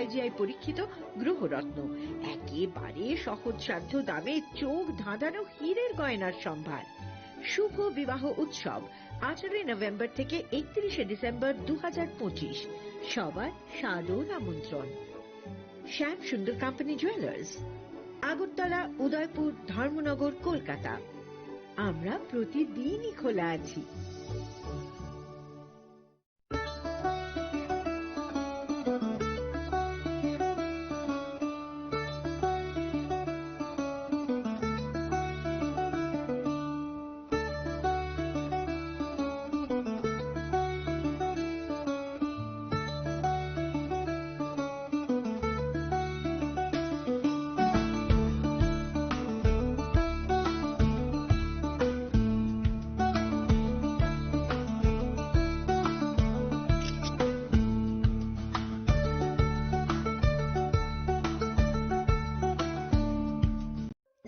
ISI পরীক্ষিত গ্রহরত্ন, একেবারে সহজসাধ্য দামে চোখ ধাঁধানো হীরের গয়নার সম্ভার। শুভ বিবাহ উৎসব 18 নভেম্বর থেকে 31 ডিসেম্বর 2025। সবার সাদর আমন্ত্রণ। শ্যাম সুন্দর কোম্পানি জুয়েলার্স, আগরতলা, উদয়পুর, ধর্মনগর, কলকাতা। আমরা প্রতিদিনই খোলা আছি।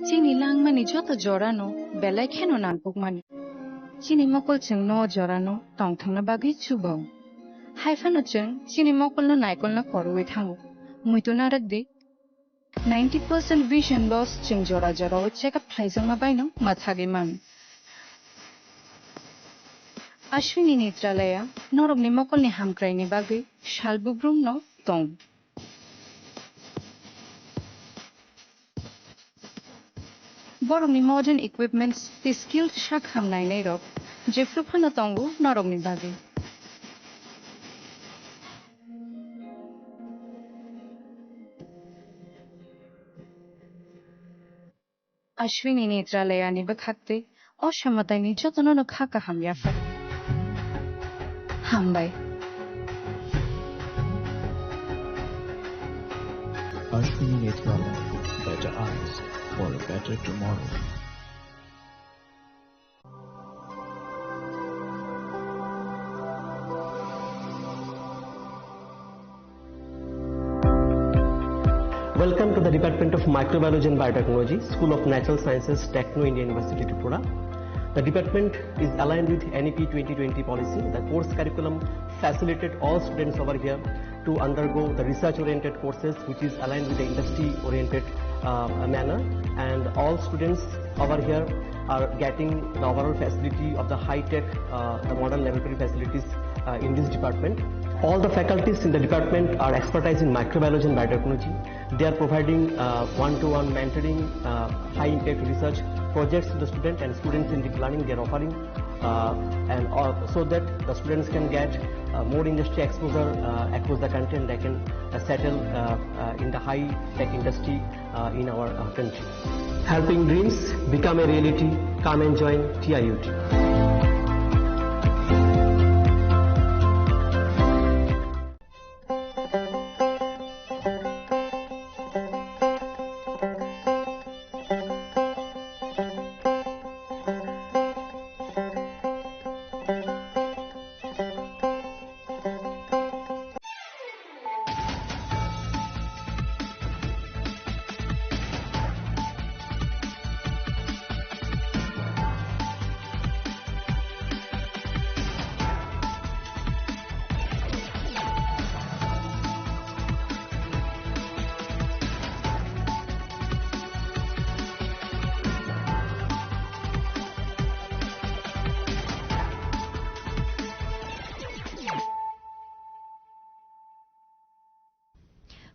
চিনি লাংমানি যত জড়ানো বেলায় খেনো নাংপুক মানি চিনি মকল जों न जरानो tongthangna bagui chubong haifano जों চিনি মকলনা নাইকলনা করওয়ে থাঙ্গো মুইতো নারাকদি 90% vision loss जों जरा जरा check up thaijongma baino mathagi man Ashwini Netralaya norogni mokolni hamkraini bagui shalbubrumno tong Borongni modern equipments the skilled shakham nainai rok jefruphana tongo norogni bagi Ashwini Netralaya ni bakhakte oshamatani jotonono khaka hamyafa hambai Ashwini Netralaya, better eyes for a better tomorrow. Welcome to the Department of Microbiology and Biotechnology, School of Natural Sciences, Techno India University, Tripura. The department is aligned with NEP 2020 policy. The course curriculum facilitated all students over here to undergo the research-oriented courses, which is aligned with the industry-oriented manner. And all students over here are getting the overall facility of the high-tech, the modern laboratory facilities in this department. All the faculties in the department are expertise in microbiology and biotechnology. They are providing one-to-one mentoring, high-impact research projects to the student, and students in deep learning they are offering, so that the students can get more industry exposure across the country, and they can settle in the high-tech industry in our country. Helping dreams become a reality. Come and join TIUT.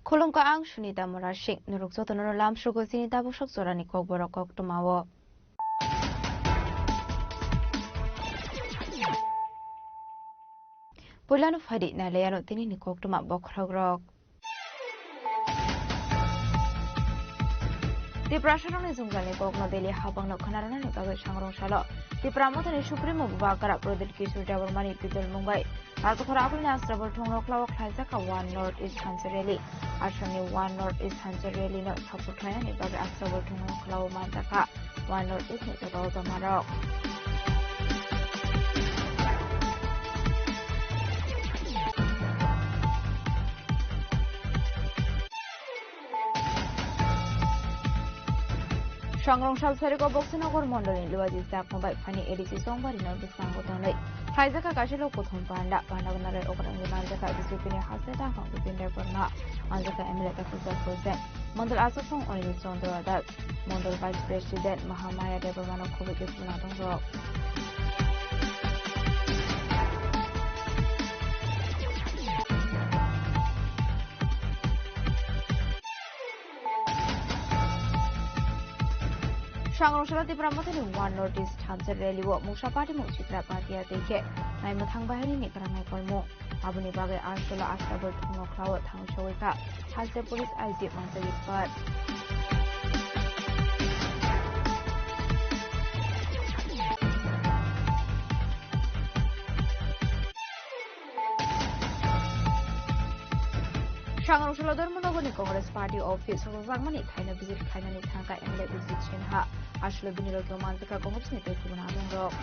Khulungka ang Sunita Morashik nuruk jotono lam shugo sinita busok zorani kok borok kok tumawo. Pulanu fadi na leyano tini ni kok tuma bokragrok. Tripura ni zunggali kok no deli habang no khanarana ni bagai sangrong salo. Tripura motani supremo bubakara prodil kisur jabor mani pidol Mumbai. Arkothara apni astrabol thongrok lawak khaisaka One North East Hanchereli. Ashamni One North East Hanchereli no thaputhaya ni bagai astrabol thongrok law mantaka One North East ni jodol bamarok. সংগ্রংশাল সারিকো বক্সিনগর মন্ডলী লুয়াজি জাক mobile ফানি ADC সোমবারই north সাংগঠনে খাইজাকা কাশিলো প্রথম পান্ডাগনারে ওকরাঙ্গি মানজাকা বিজেপিনি হাসেটা হংবিপিন্ডার পরনা মানজাকা এমএলএ তাফিজার হোসেন মন্ডল আসুসং অনিল চন্দ্র দাস মন্ডল ভাইস প্রেসিডেন্ট মহামায়া দেবমানব খুবই কিছু নাটক সংগ্রংশালা ত্রিপুরামথনি ওয়ান নর্থ ইস্ট হানসার রেলিও মুসা পার্টি মুচিত্রা পার্টিয়া দেখে নাইমথাং বাহিনী কারাङाइ কর্ম আবুনি বাগে আরশলা আস্তাবর থুনख्लाव थांसौयखा हालसे पुलिस आइजि मानजागिफोर সংগ্রংশালা ধর্মনগরনি কংগ্রেস পার্টি অফিস রোজাংমানি থাইনা ভিজিট খাইনানি থাকা এমএলএ বিজিত সিনহা আসলে বিনিয়োগ মানজাকা কংগ্রেসনি তৈকুবনা আদংরক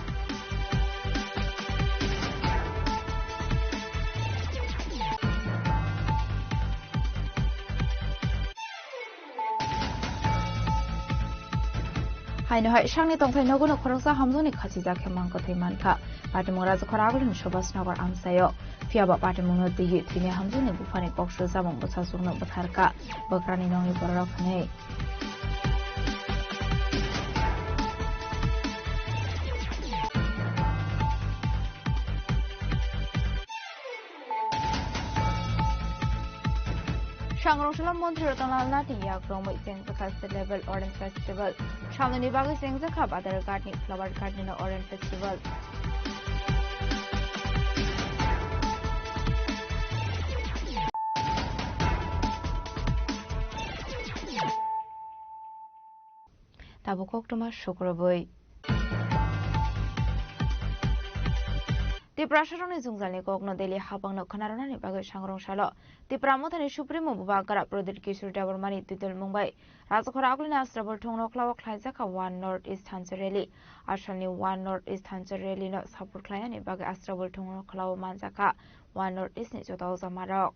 হাইনহাই সাংনি তংথাই নগন খরংসা হামজনি খাসিজা খেমাং কথাই মানখা পাটিমং রাজখরা আগলন সুভাষনগর আমসায় ফিয়াবা পাটিমং দিগি থিনে হামজনি বুফানি কক্সো জামং বসাসুংন বথারকা বক্রানি নংনি পররখনে সংগ্রংশালা মন্ত্রী রতনলাল নাথি ইয়াগ্রমই চেংজাখা স্টেট লেভেল অরেঞ্জ ফেস্টিভ্যাল সামনে বাগে চেংজাখা বাদার গার্ডনি ফ্লাওয়ার গার্ডনি অরেঞ্জ ফেস্টিভ্যাল তাবো কক্টমা শুক্রবই ত্রিপুরা শাসনनि जुंजालनि कक्न दिल्ली हाबांनो खोनारनानि बागै सांग्रंशाला ত্রিপুরা मथानि सुप्रिमो बुबागरा प्रदीप किशोर देबरमानि तितुल मुंबाइ राजखरा आगलनि आस्त्राबल थंनख्लाव ख्लाइजाखा वान नर्थ इस्ट हानसार रेली आसामनि वान नर्थ इस्ट हानसार रेलिनो सापर्ट ख्लायनानि बागै आस्त्राबल थंनख्लाव मानजाखा वान नर्थ इस्टनि जताव जामारक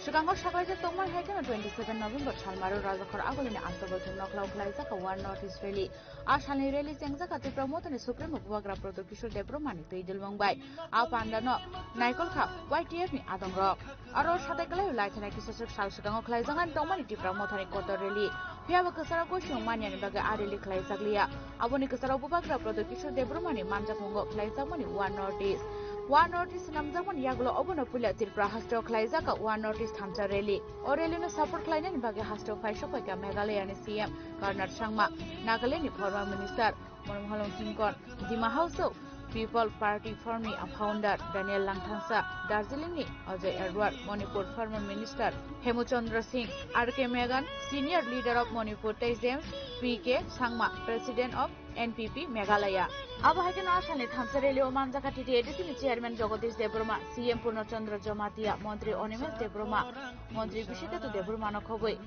Chicago Shakaja Tomar Hagan on 27 November, Shalmaro Razakar Agolin Astabal Nokla Klaizaka, one Northeast Rally. Ashani Rally Sengzaka to promote the Supreme Buagra Protokisho Debromani to Idil Mumbai. Apandano, Nikolka, White Yevni Adam Rock. Aro Shatakala, like an episode Shalshakan Klaizan and Domani to promote a quarter rally. Piavakasara Goshu Mani and Baga Adeli Klaizaglia. Abonikasara Buagra Protokisho Debromani, Manjatongo Klaizamani, one Northeast. One Northeast namjakman yaglo obono pulia Tripura hasteo khlaijaka One Northeast thamcha rally o rally no support khlainani bage hasteo faisok paika Meghalaya ni CM Karnat Sangma Nagaland ni former minister Monmhalong Singkon Dima House People Party Former founder Daniel Langthansa Darjeeling ni Ajay Edward Manipur former minister Hemuchandra Singh RK Megan senior leader of Manipur Tay James PK Sangma president of NPP Meghalaya Abahake Nashani Thamsa rally o manjaka TTADC ni chairman Jagadish Debroma CM Purnachandra Jamatia Montri Onimes Debroma Montri Bishiketu Debroma no khogoi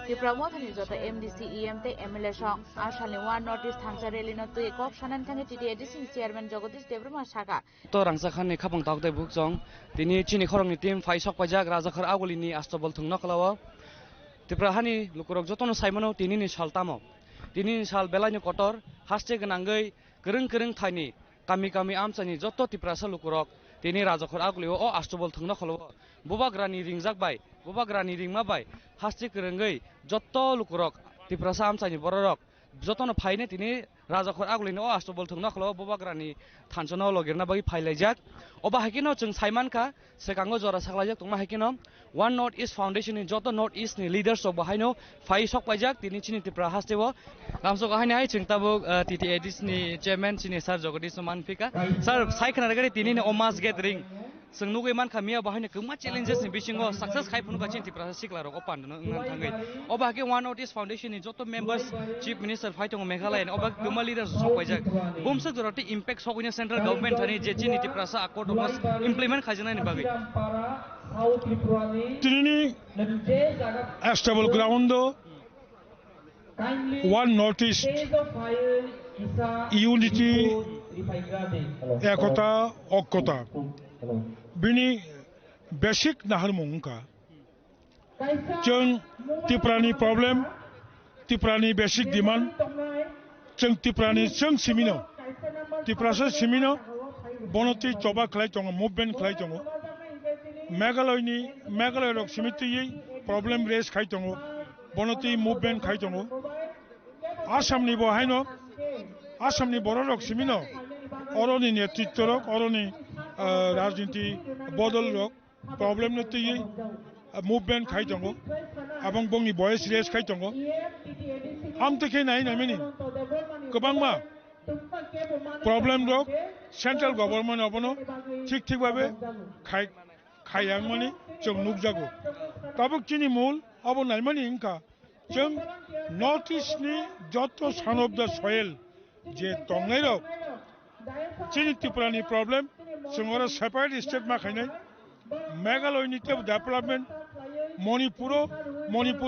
Tripura mothani jota MDC EM te MLA song Ashali One Northeast Thamsa rally no tui kop sanan thange TTADC ni chairman Jagadish Debroma Shaka to rangsa khan ni khapang tak dai bukjong tini chini khorong ni team faisok pajak rajakhar aguli ni astobol thungna kalawa Tripura hani lukurok jotono saimano tini ni saltamo tini ni sal belai ni kotor haste gnangai kereng kereng thaini kami kami amchani joto Tripura sa lukurok tini rajakhar aguli o astobol thungna kalawa bobagrani ringjak bai bobagrani ringma bai haste kerengai joto lukurok Tripura sa amchani bororok jotono phaine tini rajakhor agulini o astobol thungna khalo bobagrani thansono logirna bagi phailaijak oba hakino chung saimankha sekango jora saklaijak tongma hakino One North East Foundation ni joto North East ni leaders ok bahaino phai sok paijak tini chini Tripura hasteo ramso kahani hai chung tabuk TTADC ni chairman chini sir Jagadish Manfika sir saikhana regari tini ni omas gathering Sengnugai man kami abahnya kemana challenges ni bisingo success kai pun kacin Tripura sikla rok opan no ngan thangai oba ke One Northeast Foundation ni joto members chief minister fight ng Meghalaya oba kema leaders sokwaijak bumsak joroti impact sokunya central government thani je chini Tripura sa accord mos implement khajana ni bagai tini stable ground One Northeast unity ekota okkota bini basic nahar mungka jeng Tripurani problem Tripurani basic demand jeng Tripurani jeng simino Tripura simino bonoti coba khlai tongo movement khlai tongo Meghalaya rok simiti problem raise khai tongo bonoti movement khai tongo Assam ni bo haino Assam ni borok simino oroni netritwa rok oroni রাজনীতি বদল rock problem নতে movement খাই দङ এবং বংনি voice race খাই দङ আমতে নাই নামিনি गोबांमा problem rock central government অবনো ঠিক ঠিক ভাবে খাইয়াংমানি जों नुकजागो তাবক চিনি মূল অব নাইমানি ইনকা जों নর্থ ইস্টনি যত सान অফ দ্য সয়েল যে দংনাই রক চিনি ত্রিপুরানি problem Sengora separate state ma khainai Meghalaya ni development Manipur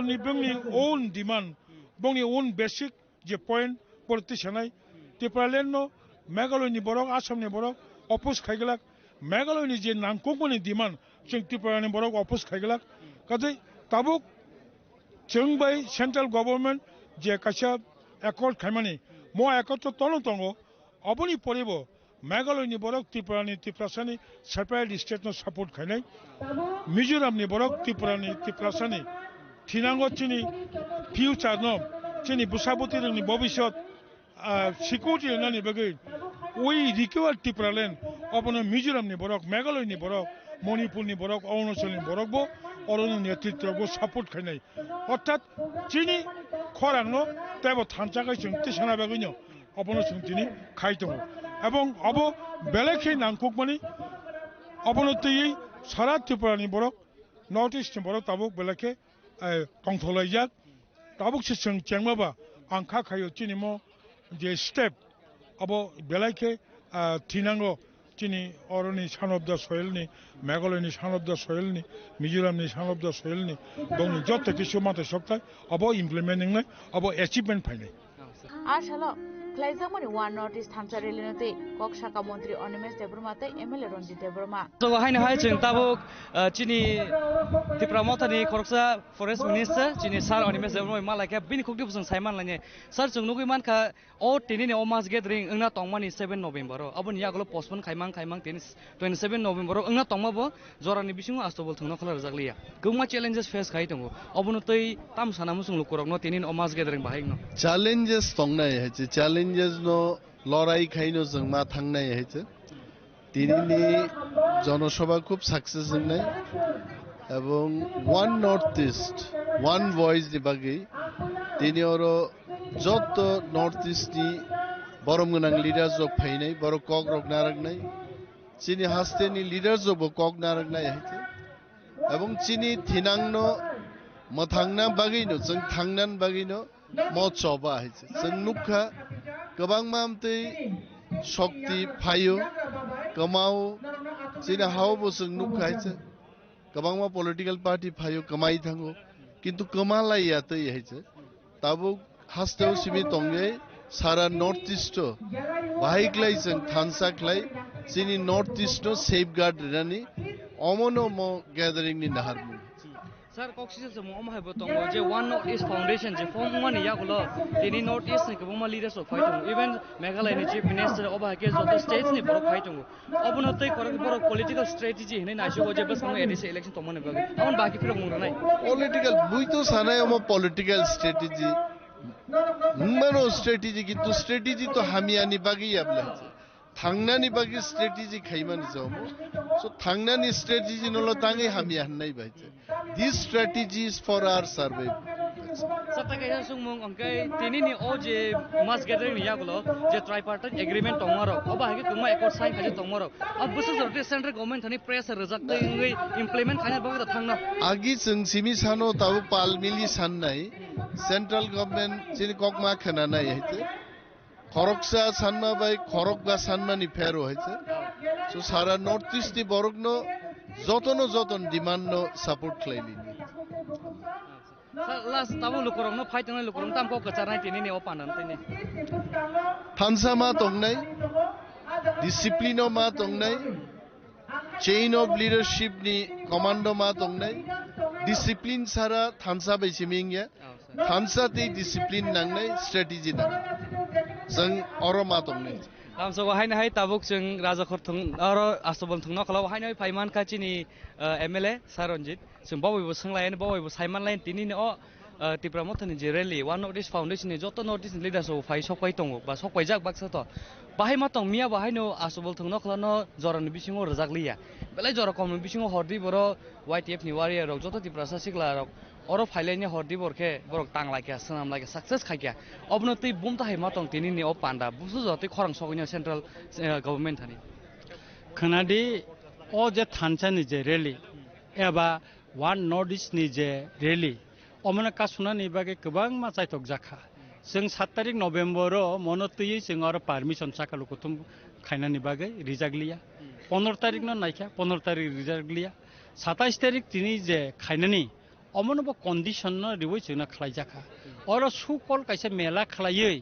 ni bongni own demand bongni own basic je point politicianai Tripura no Meghalaya ni borok Assam ni borok oppose khaigelak Meghalaya ni je nangkokmani demand जों Tripura ni borok oppose khaigelak kadai tabuk जों bai central government je kaisa accord khaimani mo accord to tono tongo oboni poribo Meghalaya ni borok Tripura separate state no support khainai Mizoram ni borok Tripura ni thinango chini future no chini busaboti ni bobishot security na ni bagai we require Tripura land obono Mizoram ni borok Meghalaya ni borok Manipur ni borok Arunachal ni borok bo orono netritwa bo support khainai orthat chini khorang no tebo thanchakai जों tisana bagai no obono जों tini khai tongo এবং of বেলেখে নাংকুকমানি অবনতি সারা ত্রিপুরানি বরক north east বরক তাবুক বেলেখে টংথলাইজাক তাবুক সিং চেংমাবা আংখা খায়ো চিনিমো যে step of বেলাইখে থিনাঙ্গো চিনি অরনি सान of the সয়েলনি মেঘালয়নি सान of the সয়েলনি মিজোরামনি सान অফ দ্য সয়েলনি বংনি যত কিছু মাতে সপ্তাহ অব ইমপ্লিমেন্টিং নাই অব অ্যাচিভমেন্ট ফাইনাই আশালো Klaijamani One Northeast Thamsa rally note kok shaka montri Onimes Debroma te MLA Ronjit Debroma so haina hai chung tabuk chini Tripura mothani koroksa forest minister chini sir Onimes Debroma malaka bini khokdi busung saiman lane sir chung nugui mankha o tini ne omas gathering engna tongmani 7 November abon yaglo postpone khaimang tin 27 November engna tongma bo jorani bisingo astobol thungna khala rjakliya guma challenges face khai tongo obon tei tam sana musung lukurok no tini omas gathering bahing no challenges tongnai hai challenges no lorai khaino jongma thangnai hai তিনি জনসভা খুব success নাই এবং one north east one voice দিবাগে তিনি ওরো যত north east ni বরম গোনাং লিডার জব ফাইনাই বড় কক রক নারাগনাই চিনি হাস্তেনি লিডার জব কক নারাগনাই হাইছে এবং চিনি থিনাংনো মথাংনা বাগিনো जों थांनान बागिनो मचबा हाइছে जों नुखा गोबां मामतै शक्ति फायो कमाओ चिना हावबो जों नुखा हाइছে गोबां मा पॉलिटिकल पार्टी फायो कमाई थांगो किंतु कमालाया तै हाइছে ताबो हास्तेव सिमि तंगे सारा नॉर्थ ईस्ट बाहायक्लाय जों थानसाक्लाय चिनि नॉर्थ ईस्ट सेफगार्ड रानि अमनो म गैदरिंग नि नाहारमु Sir, Coxis is a Moma Botongo, one North East Foundation, Jefom Money Yagulo, any North East Nikoma leaders of fighting, even Megala and the Chief Minister of Hackers of the States in the fighting. Obonote for political strategy, and I show Jebus from any election to Monaburg. I want back from Murai. Political Buito Sanayama political strategy. Mano strategy to strategy to Hamiani Bagi Abla. Tangnani Bagi strategy Kaiman is so Tangnani strategy no Lotangi Hamian Naibaite. These strategies for our survival. Satakaya Sumung, okay, Tinini OJ mass gathering Yagulo, the tripartite agreement tomorrow. Oba Hakuma Echo sign tomorrow. A business of the central government and press resulting implement kind of the Tanga. Agis and Simisano Tau Pal Mili Sanai, central government Sinikokma Kanana. খরকসা সান্না বাই খরকগা সান্নানি ফেরো হয়েছে so সারা north east দি বরগ্ন যতন ডিমান্ড সাপোর্ট খাইলি লাস্ট তাবো লুকরং ন ফাইটং লুকরং তামকো কচারনাই তিনি নে অপানান তিনি থানসা মা তংনাই ডিসিপ্লিন মা তংনাই চেইন অফ লিডারশিপ নি কমান্ডো মা তংনাই ডিসিপ্লিন সারা থানসা বাইসি মিংয়া থানসা তে ডিসিপ্লিন নাংনাই স্ট্র্যাটেজি নাং जों अरमा दंनै लामसो हायनो हाय ताबुक जों राजाखर थं आरो आसबल थंना खलाव हायनो फाइमान काचिनि एमएलए सारनजित जों बावैबो सोंलायन बावैबो साइमान लाइन तिनिनि त्रिपुरा मथनि जे रेली वान नॉर्थ ईस्ट फाउंडेशन नि जतो नॉर्थ ईस्ट लिडार्स अफ फाइ सकाय दंगो बा सकाय जाक बाक्साथ बाहाय मा दं मिया बाहायनो आसबल थंना खलानो जरानि बिसिङो रजागलिया बेलाय जरा कम बिसिङो हरदि बर वाइटीएफ नि वारियर रक जतो त्रिपुरा सासिकला रक अरो फाइलाइनि हरदि बरखे बरक तां लायके सनाम लायके सक्सेस खायके अबनो तै बुमता हाय मातंग तिनिनि अ पान्डा बुसु जति खरं सगैनो सेन्ट्रल गभर्नमेन्ट हानि खनादि अ जे थानसानि जे रेली एबा वान नॉर्थ ईस्ट नि जे रेली अमना कासुनानि बागे गोबां मा जायतक जाखा जों 7 तारिख नभेम्बर मनतयै जों आरो पारमिशन साकालु कुथुम खायनानि बागे रिजागलिया 15 तारिख न नायखा 15 तारिख रिजागलिया 27 तारिख तिनि जे खायनानि अमनबो कन्डिशन न रिवै जोंना खलाय जाखा अरो सुकल काइसे मेला खलायै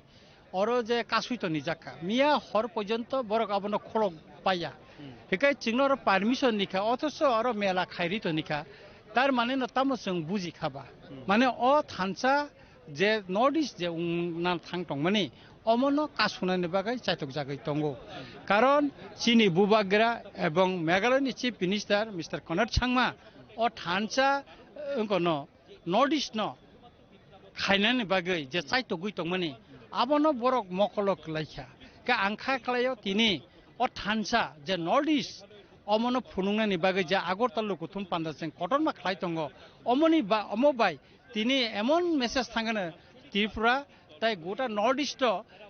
अरो जे कासुइतो नि जाखा मिया हर पर्यन्त बरक आबनो खलक पाया हेकाय जोंनो आरो पारमिशन निखा अथस आरो मेला खायरितो निखा तार माने न तामो जों बुजि खाबा माने अ थानसा जे नॉर्थ ईस्ट जे ना थांतंग माने अमनो कासुनानि बागै चाइतक जागै दंगो कारण चिनि बुबाग्रा एवं मेघालयनि चीफ मिनिस्टर मिस्टर कनर चांगमा अ थानसा no नॉर्थ ईस्ट न खायनानि बागै जे चाइतो गुइतो माने आबनो बरक मकलक लायखा का आंखा खलायो तिनि अ थानसा जे नॉर्थ ईस्ट अमनो फुनुंनानि बागै जे आगरतला कुथुम पान्दाजों कटन मा खलाय दंगो अमनि बा अमबाय तिनि एमन मेसेज थांगोनो त्रिपुरा ताई गोटा नॉर्थ ईस्ट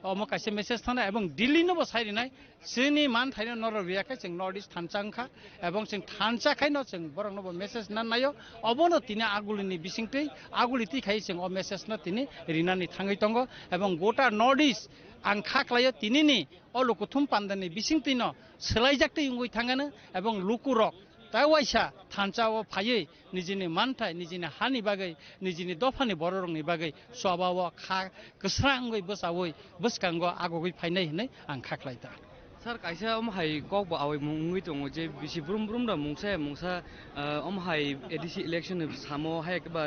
अमो कासे मेसेज थाना एवं दिल्ली नबो साइरिनाय जोंनि मान थाइनो नर रियाखै जों नॉर्थ ईस्ट थानसांखा एवं जों थानसाखाय न जों बरक नबो मेसेज ना नायो अबनो तिनि आगुलिनि बिसिंतै आगुलिति खाय जों अ मेसेज न तिनि रिनानि थाङै दंगो एवं गोटा नॉर्थ ईस्ट आं खाख्लायो तिनिनि अ लुकुथुम पान्दानि बिसिंतै न सोलायजाक्तै उंगै थाङानो एवं लुकुरक तावाइसा थानसाव फायै निजिनि मानथाय निजिनि हानि बागै निजिनि दफानि बररंनि बागै सबाव खा गोस्रांगै बसावै बसकांगो आगगै फायनाय होनै आं खाख्लायदा सर काइसा अमहाय गक बावै मुंगै दङ जे बिसि ब्रुम ब्रुम दा मुंसा अमहाय एडिसि इलेक्शन सामो हाय बा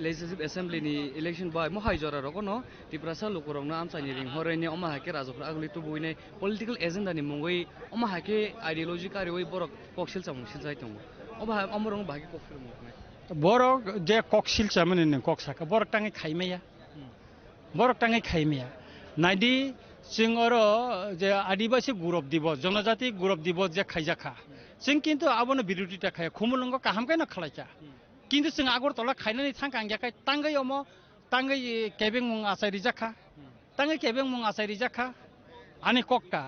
लेजिस्लेटिभ एसेम्बली नि इलेक्शन बा महाय जरा रगनो त्रिपुरा लुकुरंनो आमसानि रिंहरैनि अमहाय के राजफोर आगलि तुबुइने पॉलिटिकल एजेंडा नि मुंगै अमहाय के आइडियोलॉजी कारिवै बरक कक्सिल चामुसिल जाय दङ अमहाय अमरंग भागे कक्सिल मुंगै बरक जे कक्सिल चामने कक्साका बरक टाङै खाइमेया बरक टाङै खाइमेया नाइदि जों आरो जे आदिबासी गौरव दिवस जनजाति गौरव दिवस जे खाइजाखा जों किन्तु आबोनो बिरोधिता खाया खुमुलुंग काहामखाय ना खालायचा किन्तु जों आगरतला खायनानै थांखांगाखाय तांगै अमो तांगै केबें मुं आसारि जाखा तांगै केबें मुं आसारि जाखा आनि कक्का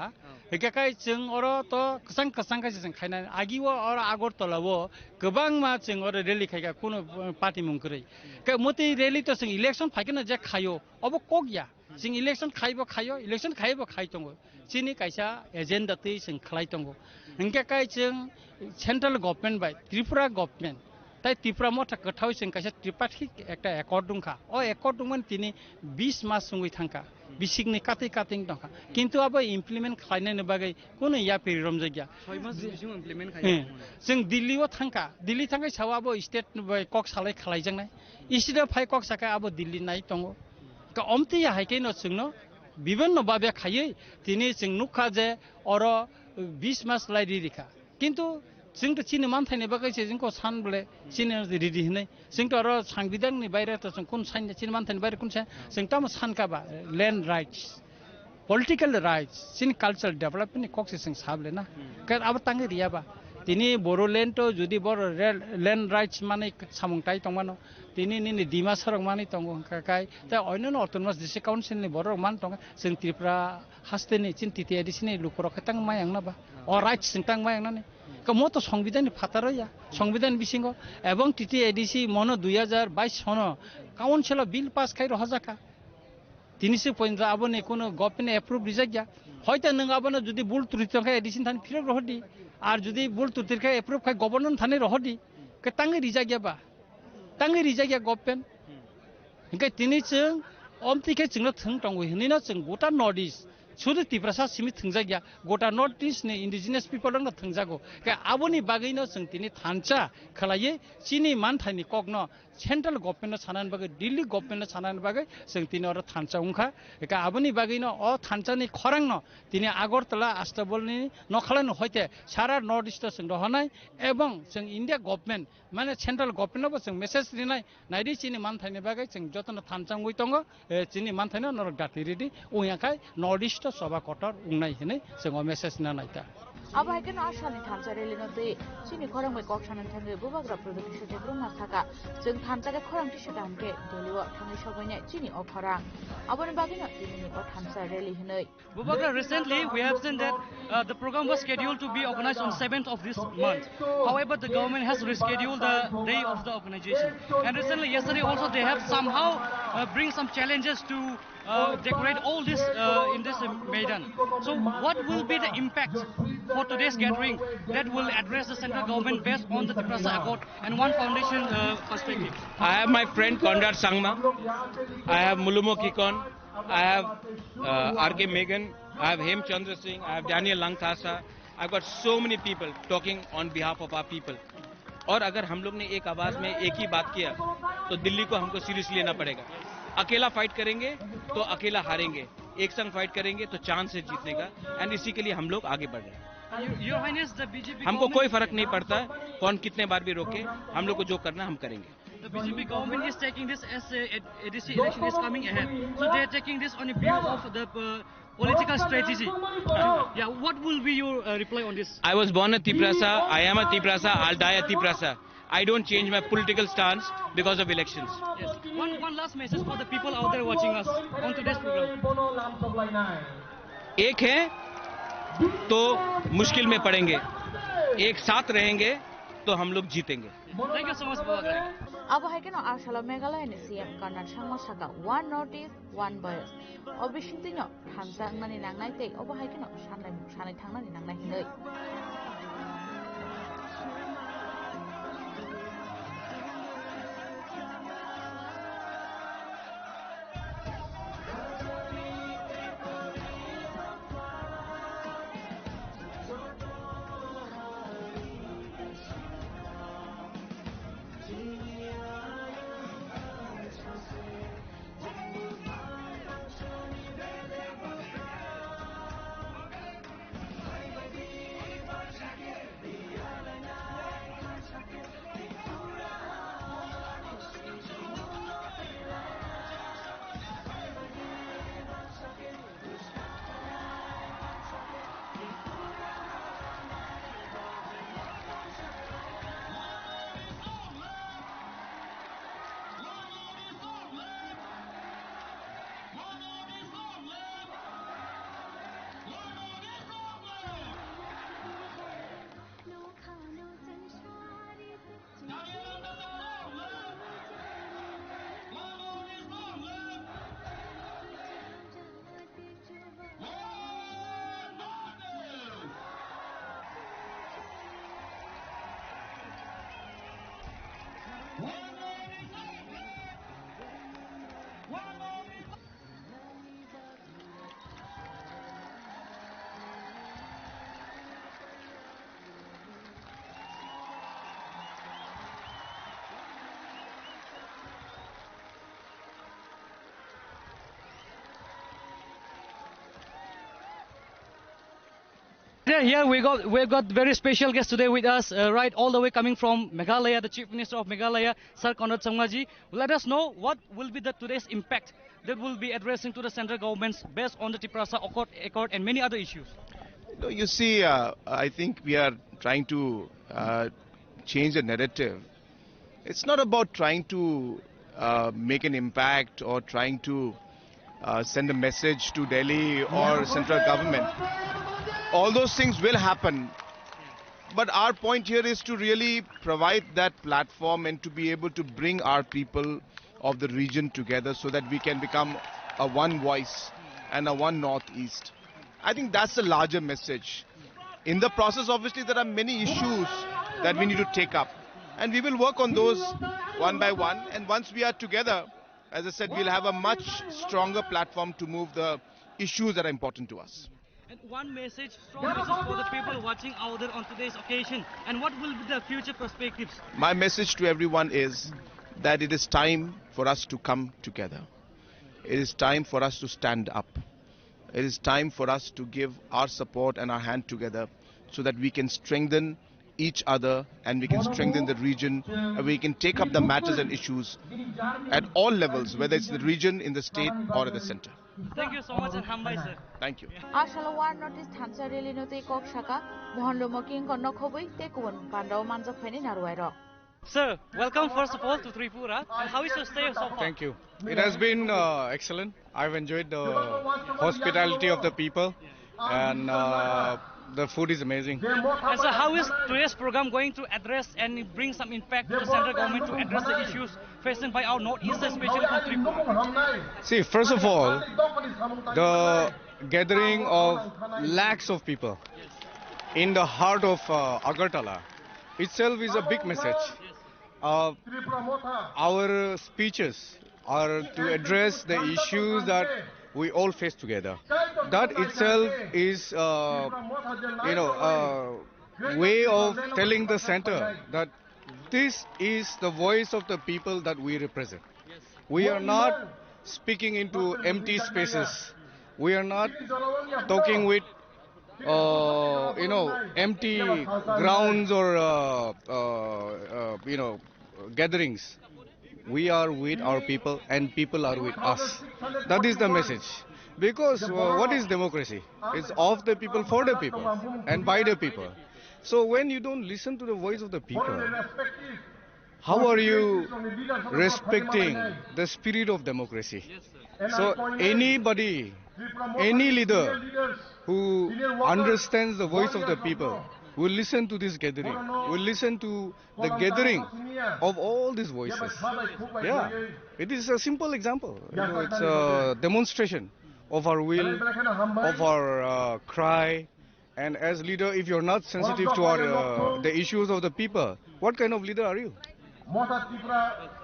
हेकाखाय जों अरो तो कसं खायसे जों खायनानै आगिव अरो आगरतलावो गोबां मा जों अरो रेलि खायगा कुनु पार्टी मुंकरै के मते रेलि तो जों इलेक्शन फायकेना जे खायो अब कगया जों इलेक्शन खायो इलेक्शन खायबो खायतंगो चिनि कायसा एजेन्डा तै जों खालायतंगो हेकाखाय जों सेन्ट्रेल गभर्नमेन्ट बाय त्रिपुरा गभर्नमेन्ट তাই ত্রিপুরা মথা কোথাও जों কাছে ত্রিপাক্ষিক একটা একর্ড দंखा ও একর্ড দंमोन তিনি 20 মাস সঙ্গই থাঙ্কা বিসিকনি কাতিং দंखा কিন্তু আবো ইমপ্লিমেন্ট খাইনাयनि बागै কোন ইয়া पेरिरम जायगा 6 मास बिसिम इमप्लिमेन्ट खायो जों दिल्लीयाव थांका दिल्ली थांगाय सावाबो स्टेट कक सालाय खालायजोंनाय इसिदा फाय कक साका आबो दिल्ली नाय दंगो का अमतिया हायकेनो जोंनो বিভিন্ন ভাবে খাইयै তিনি जों नुखा जे अर 20 मास लायरि रिखा কিন্তু जों तो चिनि मानथायनि बागै जोंखौ सानब्ले चिनि रेडि होनाय जों तो आरो सांबिधाननि बायरे तो जों कोन साइन चिनि मानथायनि बायरे कोन जों तो सानकाबा लैंड राइट्स पॉलिटिकल राइट्स चिनि कल्चरल डेवलपमेंट कक्से जों साबले ना के अब तांगे रियाबा तिनी बोरोलैंड तो जुदि बर लैंड राइट्स माने सामुंताय तंमानो तिनी निनि दिमा सरक माने तंगो काकाय ता अन्य अटोनमास डिस्ट्रिक्ट काउन्सिलनि बर मान तंग जों त्रिपुरा हास्तेनि चिन तिति एडिसनि लुकरख तां मायांगनाबा अ राइट्स जों तां मायांगनाने कमो तो संविधान फातारया संविधान बिसिंग एवं टीटी एडीसी मनो 2022 सनो काउन्सिल बिल पास खाइ रहजाका 315 आबोने कोनो गभर्नमेन्ट एप्रुव रिजाया हयतो नों आबोनो जुदि बुल त्रुटिखाय एडिसन थानि फिर रहदि आर जुदि बुल त्रुटिखाय एप्रुव खाय गभर्नमेन्ट थानि रहदि के तांगे रिजायाबा तांगे रिजाया गभर्नमेन्ट इनके तिनि जों अमतिखे जोंनो थों दंगो हिनिनो जों गोटा नर्थ ईस्ट सुदु तिप्रासा सिमि थंजागिया गोटा नर्थ ईस्ट नि इंडिजिनियस पिपल दंग थंजागो के आबोनि बागैनो जों तिनि थानचा खलायै चिनि मानथायनि कगनो सेंट्रल गभर्नमेन्ट सानान बागै दिल्ली गभर्नमेन्ट सानान बागै जों तिनि अर थानचा उंखा के आबोनि बागैनो अ थानचानि खरांनो तिनि आगरतला आस्ताबलनि नखलानो हयते सारा नर्थ ईस्ट जों दहनाय एवं जों इंडिया गभर्नमेन्ट माने सेंट्रल गभर्नमेन्टबो जों मेसेज दिनाय नायदि चिनि मानथायनि बागै जों जतन थानचा उइ दंग चिनि मानथायनो नर गातिरिदि उयाखाय नर्थ ईस्ट सभा कटर उंनाय हिनै जों मेसेज ना नायता अब हायकेन आसानि थानसा रेलिनो दै चिनि खरंबाय कक्सानन थांगे बुबाग्रा प्रदुक्ति सजेब्रु माथाका जों थानसाके खरंथि सदामके दिल्लीआव थांनाय सबायने चिनि अखरां अबनि बागिनो दिल्लीनि अ थानसा rally हिनै बुबाग्रा recently we have seen that the program was scheduled to be organized on 7th of this month. However, the government has rescheduled the day of the organization. And recently, yesterday also, they have somehow bring some challenges to decorate all this in this Maidan. So what will be the impact for today's gathering that will address the central government based on the Tiprasa Accord and One Foundation perspective? I have my friend Conrad Sangma, I have Mulumo Kikon, I have R.K. Megan, I have Hem Chandra Singh, I have Daniel Langthasa. I've got so many people talking on behalf of our people. और अगर हम लोग ने एक आवाज में एक ही बात किया तो दिल्ली को हमको सीरियसली लेना पड़ेगा. अकेला फाइट करेंगे तो अकेला हारेंगे, एक संग फाइट करेंगे तो चांस है जीतने का. एंड इसी के लिए हम लोग आगे बढ़ रहे हैं. हमको कोई फर्क नहीं पड़ता कौन कितने बार भी रोके, हम लोग को जो करना हम करेंगे. The BJP government is taking this as ADC election is coming ahead. So they are taking this on a view of the political strategy. Yeah, what will be your reply on this? I was born a Tiprasa, I am a Tiprasa, I'll die a Tiprasa. I don't change my political stance because of elections. Yes. One last message for the people out there watching us on today's program. एक है तो मुश्किल में पड़ेंगे, एक साथ रहेंगे तो हम लोग जीतेंगे. Thank you so much, Babak. अब हायकेन आसाला मेघालयनि सीएम कर्नाट सांमा साका one north east one voice अबिसिंतिनो थानसा माने नांनाय तै अब हायकेन सानाय थांनानै नांनाय हिनै here we got very special guest today with us, right all the way coming from Meghalaya, the Chief Minister of Meghalaya, Sir Conrad Sangmaji. Let us know what will be the today's impact that will be addressing to the central governments based on the Tiprasa Accord and many other issues. No, you see, I think we are trying to change the narrative. It's not about trying to make an impact or trying to send a message to Delhi or central government. All those things will happen. But our point here is to really provide that platform and to be able to bring our people of the region together so that we can become a one voice and a one northeast. I think that's the larger message. In the process, obviously, there are many issues that we need to take up. And we will work on those one by one. And once we are together, as I said, we'll have a much stronger platform to move the issues that are important to us. And one message, strong message for the people watching out there on today's occasion. And what will be the future perspectives? My message to everyone is that it is time for us to come together. It is time for us to stand up. It is time for us to give our support and our hand together so that we can strengthen each other and we can strengthen the region and we can take up the matters and issues at all levels, whether it's the region, in the state or at the center. Thank you so much and hambai sir. Thank you. Ashala war notice thansa rally no te kok shaka bohonlo moking konno khobui te kuon pandao manjak phani narwairo. Sir, welcome first of all to Tripura. And how is your stay so far? Thank you. It has been excellent. I've enjoyed the hospitality of the people and the food is amazing. And so how is today's program going to address and bring some impact to the central government to address the issues faced by our northeast, especially from Tripura? See, first of all, the gathering of lakhs of people in the heart of Agartala itself is a big message. Our speeches are to address the issues that we all face together. That itself is, way of telling the center that this is the voice of the people that we represent. We are not speaking into empty spaces. We are not talking with empty grounds or gatherings. We are with our people and people are with us. That is the message. Because what is democracy? It's of the people, for the people and by the people. So when you don't listen to the voice of the people, how are you respecting the spirit of democracy? So anybody, any leader who understands the voice of the people will listen to this gathering, will listen to the gathering of all these voices. Yeah, it is a simple example. It's a demonstration of our will, of our cry. And as leader, if you're not sensitive to the issues of the people, what kind of leader are you?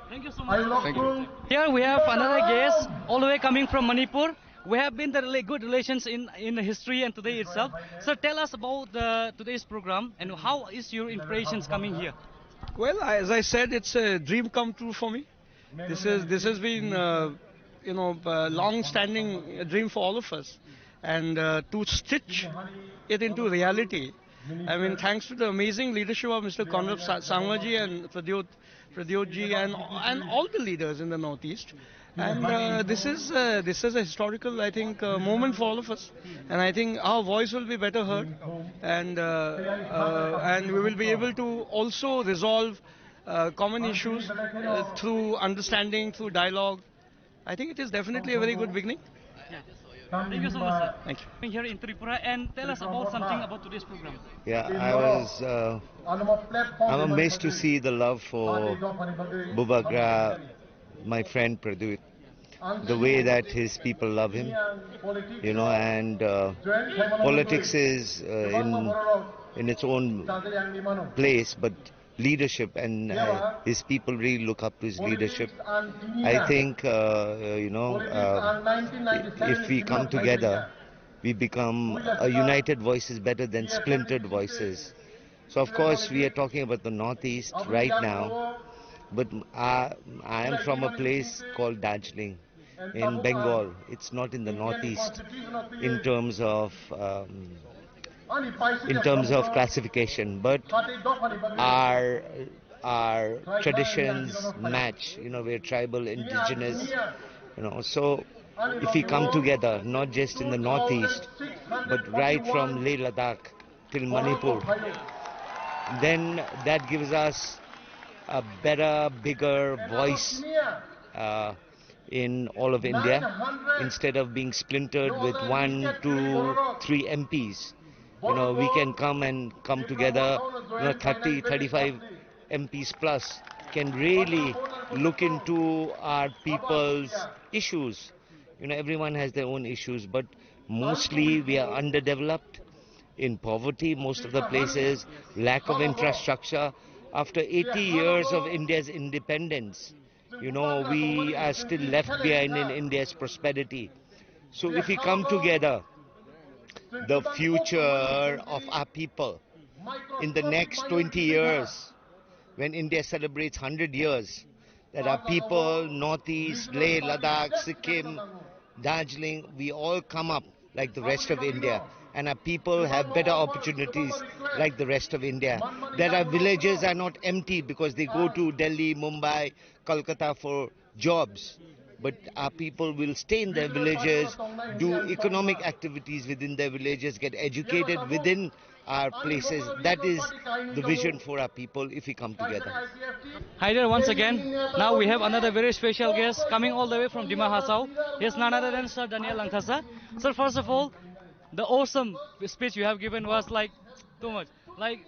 Thank you so much. Thank you. Here we have another guest, all the way coming from Manipur. We have been the good relations in history and today itself. So tell us about today's program and how is your impressions coming here? Well, as I said, it's a dream come true for me. This has been a long-standing dream for all of us, and to stitch it into reality. I mean, thanks to the amazing leadership of Mr. Conrad Sangmaji and Pradyotji and all the leaders in the Northeast. And this is a historical, I think, moment for all of us. And I think our voice will be better heard, and we will be able to also resolve common issues through understanding, through dialogue. I think it is definitely a very good beginning. Thank you so much, sir. Thank you. Being here in Tripura, and tell us about something about today's program. Yeah, I'm amazed to see the love for Bubagra, my friend Pradyut, the way that his people love him, and politics is in its own place, but leadership and his people really look up to his leadership. I think, if we come together, we become a united voice is better than splintered voices. So of course we are talking about the Northeast right now, but I am from a place called Darjeeling in Bengal. It's not in the Northeast in terms of in terms of classification, but our traditions match. We're tribal, indigenous, so if we come together, not just in the northeast, but right from Leh Ladakh till Manipur, then that gives us a better, bigger voice in all of India, instead of being splintered with 1, 2, 3 MPs. We can come together, 30, 35 MPs plus can really look into our people's issues. Everyone has their own issues, but mostly we are underdeveloped in poverty, most of the places, lack of infrastructure. After 80 years of India's independence, we are still left behind in India's prosperity. So if we come together, the future of our people in the next 20 years, when India celebrates 100 years, that our people, Northeast, Leh, Ladakh, Sikkim, Darjeeling, we all come up like the rest of India, and our people have better opportunities like the rest of India. That our villages are not empty because they go to Delhi, Mumbai, Kolkata for jobs. But our people will stay in their villages, do economic activities within their villages, get educated within our places. That is the vision for our people if we come together. Hi there once again. Now we have another very special guest coming all the way from Dima Hasao. He's none other than Sir Daniel Langkasa. Sir, first of all, the awesome speech you have given was like too much. Like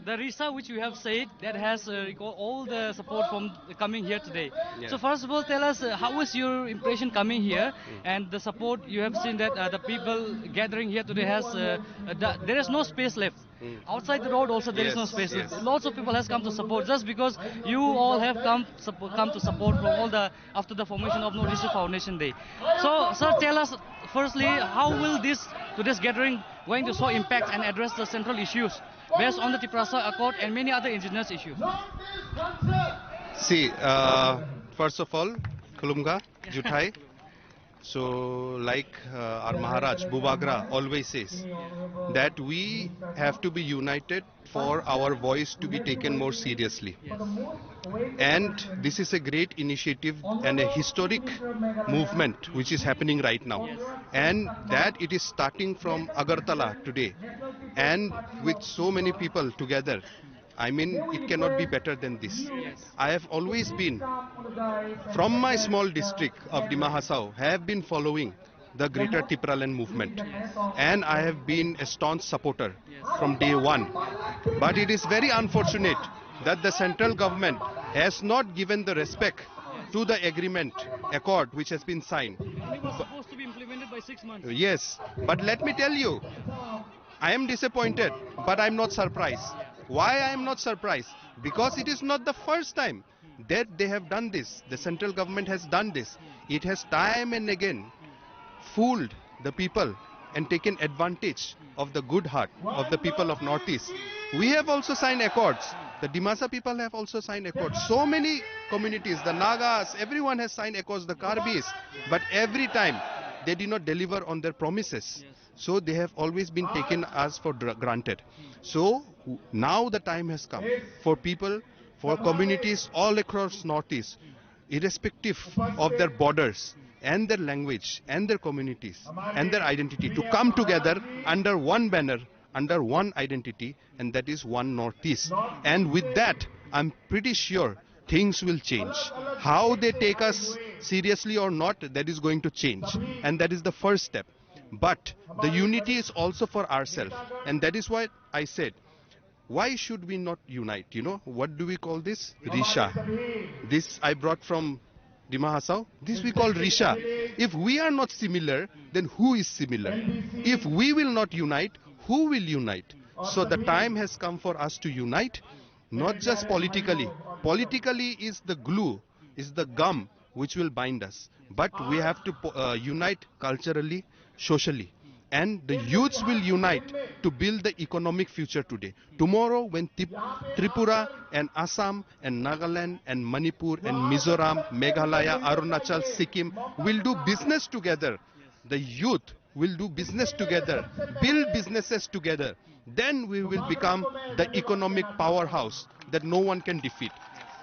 the Risa which you have said, that has all the support from coming here today. Yeah. So first of all, tell us how was your impression coming here, and the support you have seen that the people gathering here today has there is no space left. Outside the road also there is no space. Yes. Lots of people has come to support just because you all have come to support from all the after the formation of Northeast Foundation Day. So sir, tell us firstly, how will today's gathering going to show impact and address the central issues based on the Tiprasa Accord and many other indigenous issues? See, first of all, Kulumga, Juthai. So, like our Maharaj, Bubagra, always says that we have to be united for our voice to be taken more seriously. And this is a great initiative and a historic movement which is happening right now. And that it is starting from Agartala today. And with so many people together, I mean, it cannot be better than this. I have always been, from my small district of Dima Hasao, have been following the Greater Tipraland movement. And I have been a staunch supporter from day one. But it is very unfortunate that the central government has not given the respect to the accord which has been signed. It was supposed to be implemented by 6 months. Yes, but let me tell you, I am disappointed, but I am not surprised. Why I am not surprised? Because it is not the first time that they have done this. The central government has done this. It has time and again fooled the people and taken advantage of the good heart of the people of Northeast. We have also signed accords. The Dimasa people have also signed accords. So many communities, the Nagas, everyone has signed accords, the Karbis. But every time they did not deliver on their promises. So they have always been taken as for granted. So now the time has come for people, for communities all across Northeast, irrespective of their borders and their language and their communities and their identity, to come together under one banner, under one identity, and that is One Northeast. And with that, I'm pretty sure things will change. How they take us seriously or not, that is going to change. And that is the first step. But the unity is also for ourselves. And that is why I said, why should we not unite? You know, what do we call this? Risha. This I brought from Dima Hasao. This we call Risha. If we are not similar, then who is similar? If we will not unite, who will unite? So the time has come for us to unite, not just politically. Politically is the glue, is the gum which will bind us. But we have to unite culturally, socially. And the youths will unite to build the economic future today. Tomorrow, when Tripura and Assam and Nagaland and Manipur and Mizoram, Meghalaya, Arunachal, Sikkim will do business together, the youth will do business together, build businesses together, then we will become the economic powerhouse that no one can defeat.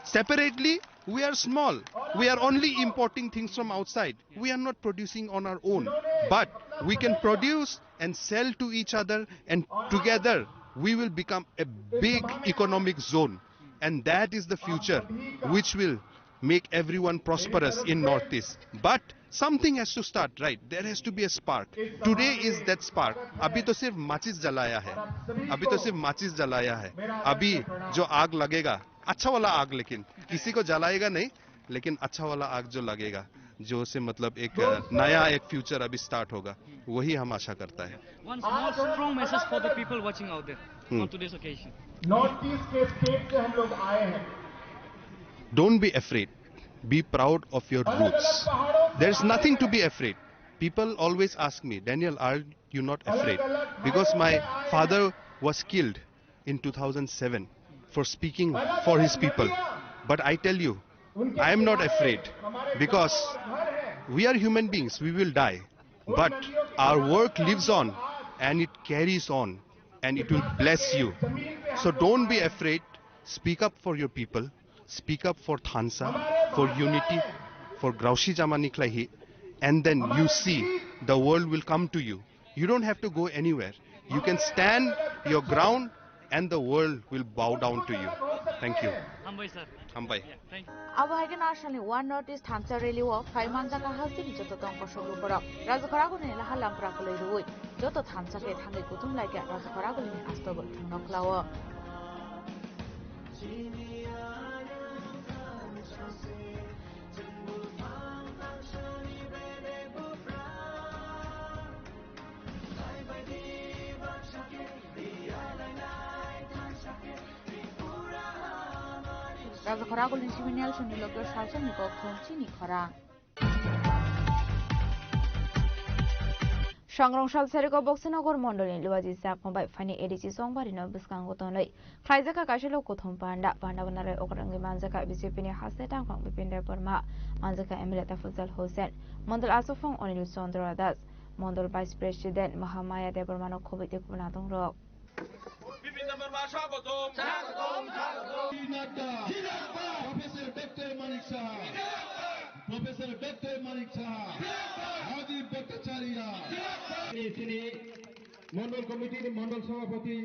Separately, we are small. We are only importing things from outside. We are not producing on our own. But we can produce and sell to each other, and together we will become a big economic zone. And that is the future which will make everyone prosperous in Northeast. But something has to start, right? There has to be a spark. Today is that spark. अभी तो सिर्फ माचिस जलाया है. अभी तो सिर्फ माचिस जलाया है. अभी जो आग लगेगा, अच्छा वाला आग, लेकिन किसी को जलाएगा नहीं, लेकिन अच्छा वाला आग जो लगेगा, जो से मतलब एक नया एक फ्यूचर अभी स्टार्ट होगा, वही हम आशा करता है. One small strong message for the people watching out there on today's occasion. North east के स्टेट से हम लोग आए हैं. Don't be afraid. Be proud of your roots. There's nothing to be afraid. People always ask me, Daniel, are you not afraid? Because my father was killed in 2007 for speaking for his people. But I tell you, I am not afraid, because we are human beings, we will die. But our work lives on, and it carries on, and it will bless you. So don't be afraid. Speak up for your people. Speak up for Thansa, for unity, for Graushi Jamaniklahi, and then you see the world will come to you. You don't have to go anywhere. You can stand your ground and the world will bow down to you. Thank you. Hambai sir. Hambai. Thank you. Abo haike nationally one notice Thansa rally wo Faiman jaka hasti ni joto tong kosong bora. Rajakara ko ni laha lampra ko loi joto Thansa ke thangai kutum lai ka rajakara ko ni astobol thangnoklawo. রাজখরা গুলি সিমিনিয়াল সুনিলকের শাসন নিকক থমচিনি খরা সংগ্রামশাল সেরিক বক্সিনগর মন্ডলী লুয়াজি সাকমবাই funny ADC সংবারি ন বিসকাঙ্গতनै খাইজাকা কাশিলো কোথম পান্ডা পান্ডাবনারে অকরঙ্গি মানজাকা BJP নি হাসে টাংফাং বিপিন্ডার Parama মানজাকা MLA তাফজল Hossain Mondal আসফং Anil Chandra Das মন্ডল vice president Mahamaya Debbarma খবিতে কুনা দংরক বিপিন্ডার পরমা স্বাগতম স্বাগতম Professor Dr. Manik Saha, Professor Dr. Manik Saha, Rajiv Bhattacharya, Mandal Committee, Mandal Sabhapati.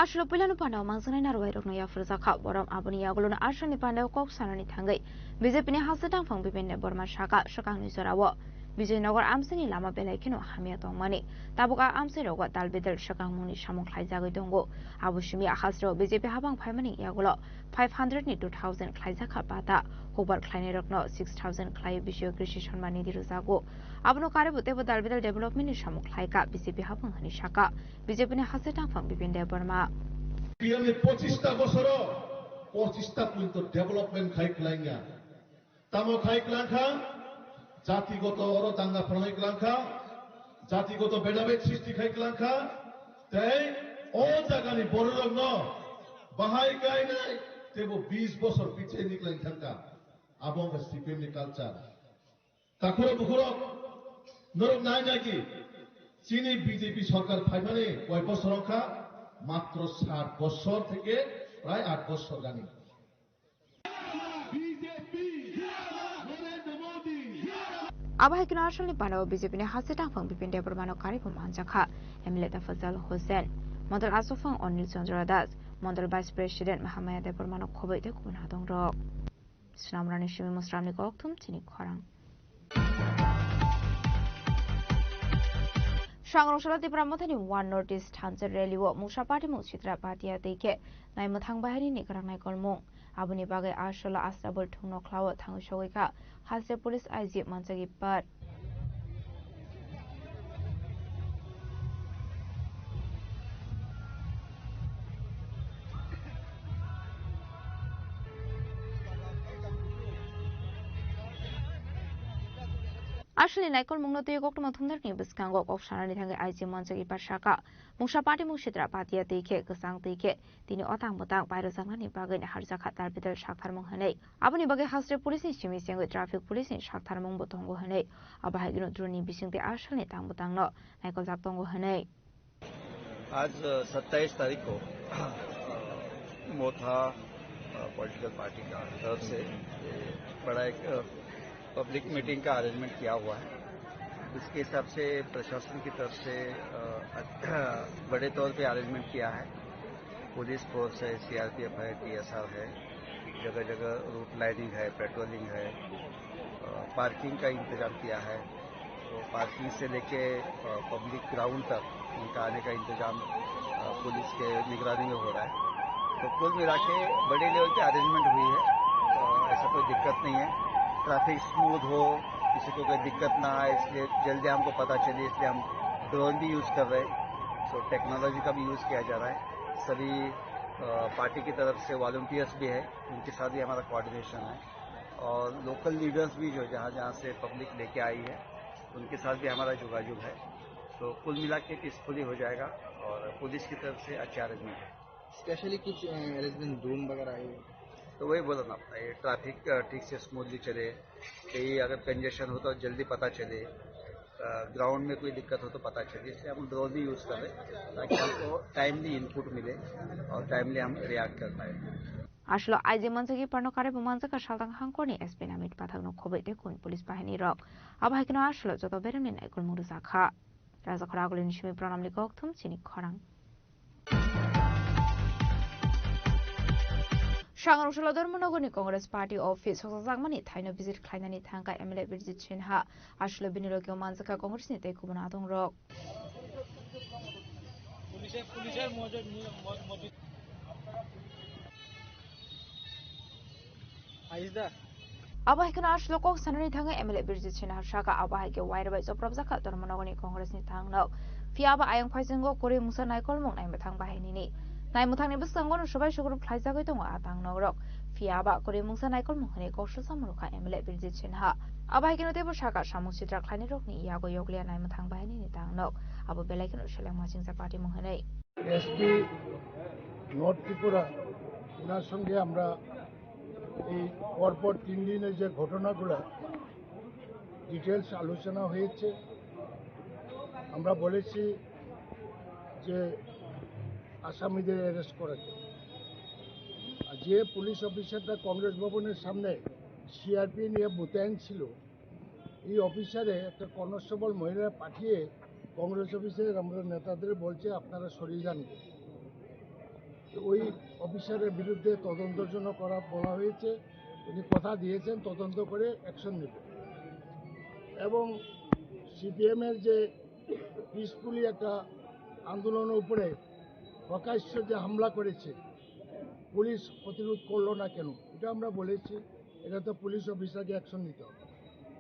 Ashlo pilanu pandau mangsanai narwai rokno ya furzakha boram abuni yagulun ashani pandau kok sanani thangai BJP ni hasadang phang bipinne borma shaka shakang ni sorawo Vijaynagar amsini lama belai kino hamia tongmani tabuka amsi roga dalbedel shakang muni shamong khlaijagoi dongo abushimi ahasro BJP habang phaimani yagulo 500 ni 2000 khlaijaka pata hobar khlaini rokno 6000 khlai bishoy krishi সম্মানি দিরুজাগো abno karebo tebo dalbedel development ni shamong khlaika BJP habang hani shaka BJP ni hasadang phang bipinde borma পিএমএ 25টা বছর 25টা পর্যন্ত development খাইকলাইঙ্গা তামো খাইকলাঙ্খা জাতিগত অরদাঙ্গা ফলাইকলাঙ্খা জাতিগত ভেদাভেদ সৃষ্টি খাইকলাঙ্খা তাই ও জাগানি বড় রগ্ন বাহাই গাই নাই তেবো 20 বছর পিছে নিকলাইং থাকা আবং সিপিএমনি কালচার তাখরে বুখরক নরক নাই নাকি চীনি বিজেপি সরকার ফাইমানে কয় বছর রক্ষা মাত্র 60 বছর থেকে প্রায় 8 বছর জানি Abahikina ashali pandau BJP ni hasetang phang bipinde permano kari pemanjaka MLA Tafazal Hussein Mandal Asofang Onil Chandra Das Mandal Vice President Mahamaya de permano khobai de kun hadong rok Snamrani shimi musramni kokthum chini khorang সংগ্রামশালা ত্রিপুরামথানি one north east থানচার রেলিও মুসা party মুচিত্রা পাতিয়া তেকে নাইমথাং বাহিনী নিকরাং নাইকলমুং আবুনি বাগে আশলা আস্তাবল ঠুংনখ্লাও থাংসগৈকা হাসে পুলিশ আইজি মানজাগি পার Asli naikol mungno tuyo kok tuma thumdar ni biskango kok shanani thangi aiji monjagi pasaka mungsa party mungshitra patia tike kesang tike tini otang botang bayro zangnani bagay harja khatar bidal shakthar mung hanay abani bagay hasre police ni shimi sengwe traffic police ni shakthar mung botongo hanay abahai gino droni bisingte asli tang botang no naikol zaktongo hanay आज 27 तारीख को मोथा political party का तरफ से बड़ा एक public meeting का arrangement किया हुआ है। इसके हिसाब से प्रशासन की तरफ से बड़े तौर पे अरेंजमेंट किया है। पुलिस फोर्स है, सीआरपीएफ है, टीएसआर है, जगह जगह रूट लाइनिंग है, पेट्रोलिंग है, पार्किंग का इंतजाम किया है। तो पार्किंग से लेके पब्लिक ग्राउंड तक उनका आने का इंतजाम पुलिस के निगरानी में हो रहा है। तो कुल मिला के बड़े लेवल पे अरेंजमेंट हुई है। ऐसा कोई दिक्कत नहीं है। ट्रैफिक स्मूथ हो, किसी को कोई दिक्कत ना आए, इसलिए जल्दी हमको पता चले, इसलिए हम ड्रोन भी यूज़ कर रहे हैं। सो टेक्नोलॉजी का भी यूज़ किया जा रहा है। सभी पार्टी की तरफ से वॉलंटियर्स भी है, उनके साथ भी हमारा कोऑर्डिनेशन है। और लोकल लीडर्स भी जो जहाँ जहाँ से पब्लिक लेके आई है उनके साथ भी हमारा जोगाजोग है। तो कुल मिला के पीसफुली हो जाएगा और पुलिस की तरफ से अच्छा अरेंजमेंट है। स्पेशली कुछ अरेंजमेंट ड्रोन वगैरह है तो वही बोला ना अपना, ये ट्रैफिक ठीक से स्मूथली चले, कहीं अगर कंजेशन हो तो जल्दी पता चले, ग्राउंड में कोई दिक्कत हो तो पता चले, इसलिए हम ड्रोन भी यूज़ कर रहे हैं ताकि हमको टाइमली इनपुट मिले और टाइमली हम रिएक्ट कर पाए। Aslo aiji monjagi parno kare bumanjaka shaltang hangkoni SP namit pathagno khobai dekun police bahini rok abahai kino aslo joto beremni naikol murusa kha raja khoragulin shimi pranamli kokthum chini khorang Shangar Ushala Dharmanagoni Congress Party Office Hosazagmani Thaino visit Klainani Thanga MLA Birjit Sinha Ashlo Binirokyo Manzaka Congress ni Tekubana Adong Rok Abahai kana Ashlo Kok Sanani Thanga MLA Birjit Sinha Shaka Abahai ke Waira Bai Soprabzaka Dharmanagoni Congress ni Thangno Fiaba Ayang Phaisingo Kore Musa Naikol Mong Nai Mathang Bahini Nai Muthang ni Bisangon Shubai Shugur Plaizago Tongo Atang Norok Fiaba Kore Musa Naikol Mong Koshu Samuruka MLA Birjit Sinha Abahai kino Tebo Shaka Shamu Sidra Klani Rok ni Yago Yoglia Nai Mathang Bahini ni Tangno Abu Belai kino Shalang Maching sa Party Mong SP North Tripura ওনার সঙ্গে আমরা এই পরপর 3 দিনের যে ঘটনাগুলো details আলোচনা হয়েছে আমরা বলেছি যে আসামিদের অ্যারেস্ট করার জন্য আর যে পুলিশ অফিসারটা কংগ্রেস ভবনের সামনে সিআরপি নিয়ে মোতায়েন ছিল এই অফিসারে একটা কনস্টেবল মহিলা পাঠিয়ে কংগ্রেস অফিসের আমরা নেতাদের বলছে আপনারা সরিয়ে যান ওই অফিসারের বিরুদ্ধে তদন্তের জন্য বলা হয়েছে উনি কথা দিয়েছেন তদন্ত করে অ্যাকশন নেবেন এবং সিপিএমের যে পিসফুলি একটা আন্দোলনের উপরে প্রকাশ্য যে হামলা করেছে পুলিশ প্রতিরোধ করলো না কেন এটা আমরা বলেছি এটা তো পুলিশ অফিসারকে অ্যাকশন নিতে হবে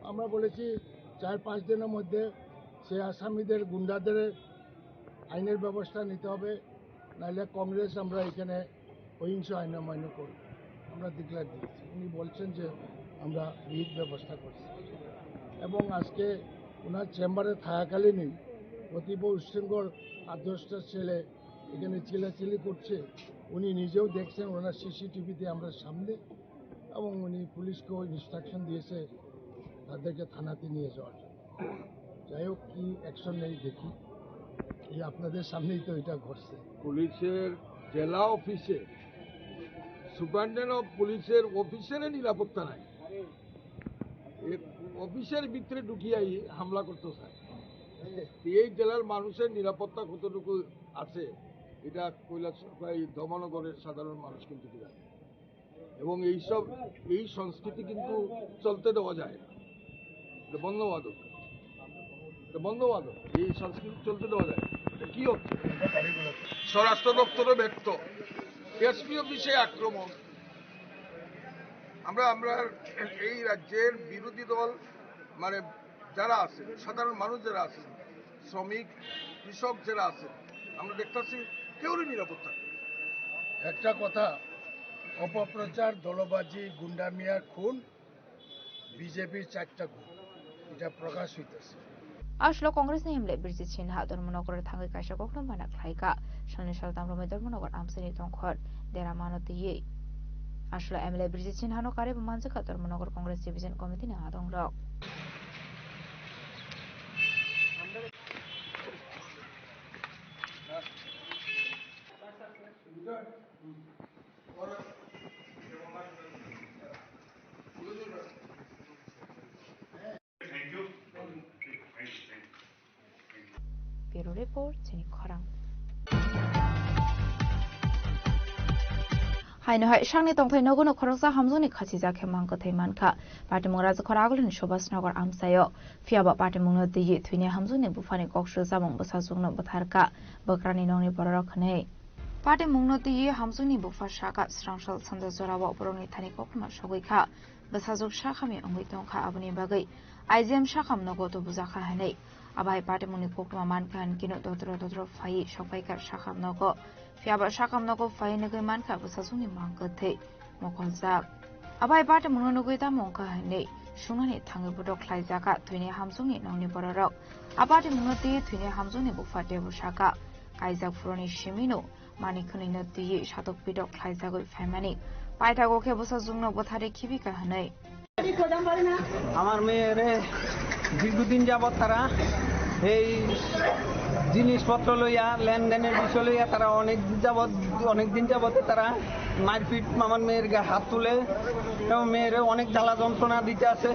আমরা বলেছি 4-5 দিনের মধ্যে সে আসামিদের গুন্ডাদের আইনের ব্যবস্থা নিতে হবে নাহলে কংগ্রেস আমরা এখানে অহিংস আইন অমান্য করব আমরা ডিক্লেয়ার দিয়েছি উনি বলছেন যে আমরা বিহিত ব্যবস্থা করছি এবং আজকে ওনার চেম্বারে থাকাকালীনই অতীব উচ্ছৃঙ্খল 8-10টা ছেলে এখানে চিল্লাচিল্লি করছে উনি নিজেও দেখছেন ওনার সিসিটিভিতে আমরা সামনে এবং উনি পুলিশকেও ইনস্ট্রাকশন দিয়েছে তাদেরকে থানাতে নিয়ে যাওয়ার জন্য যাই হোক কী অ্যাকশন নেই দেখি এই আপনাদের সামনেই তো এটা ঘটছে পুলিশের জেলা অফিসে সুপারিনটেন্ডেন্ট অফ পুলিশের অফিসের নিরাপত্তা নাই অফিসের ভিতরে ঢুকিয়াই হামলা করতে চায় এই জেলার মানুষের নিরাপত্তা কতটুকু আছে এটা ধর্মনগরের সাধারণ মানুষ কিন্তু জানে এবং এই সংস্কৃতি কিন্তু চলতে দেওয়া যায় না বন্ধবাদক এই সংস্কৃতি চলতে দেওয়া যায় এটা কি হচ্ছে স্বরাষ্ট্র দপ্তরও ব্যর্থ এসপি অফিসে আক্রমণ আমরা এই রাজ্যের বিরোধী দল মানে যারা আছে সাধারণ মানুষ যারা আছে শ্রমিক কৃষক যারা আছে আমরা দেখতেছি কেউরই নিরাপত্তা একটা কথা অপপ্রচার দলবাজি গুন্ডামিয়ার খুন বিজেপির 4টা খুন এটা প্রকাশ হইতেছে আসলে কংগ্রেসনি এমএলএ বিরজিৎ সিনহা ধর্মনগরের থাঙ্গি কাইসা গখলম বানা খাইকা সানি সালতামরমে ধর্মনগর আমসেনি তংখর দেরা মানতিয়ে আসলে এমএলএ বিরজিৎ সিনহানো কারে মানজকা ধর্মনগর কংগ্রেস ডিভিশন কমিটি না আদং rock Bureau Report, Jenny Korang. Hai no hai shangni tongthai nogono khoroksa hamjoni khachija khemang kothai manka partimung raja khoragulni Subhasnagar amsayo fiaba partimung no diyi thwini hamjoni bufani kokshu jamung busajungno butharka bokrani nongni bororokhnei partimung no diyi hamjoni bufashaka srangshal sanda jorawa boroni thani kokhma sogoikha busajug shakhami ongoi tongkha abuni bagai IGM shakham nogoto bujaka hanei abai partimungni kokhma mankan kino dodro fai sokpaikar shakham nogo fiaba shakam nogo fai nagai manka busasuni mangkathe mokolja abai bata munonugui ta mongka hane shungani thangi bodok khlaijaka thwini hamjungni nongni bororok abati munoti thwini hamjungni bufate busaka kaijak furoni shimino manikhuni noti shatok bidok khlaijagoi famani paithago khe busajungno bothare khibika hane আমার মেয়েরে দীর্ঘদিন যাবৎ তারা এই জিনিসপত্র লইয়া লেনদেনের বিষয় লইয়া তারা অনেক দিন যাবৎ তারা মারপিট আমার মেয়ের গায়ে হাত তুলে এবং মেয়ের অনেক জ্বালা যন্ত্রণা দিতে আছে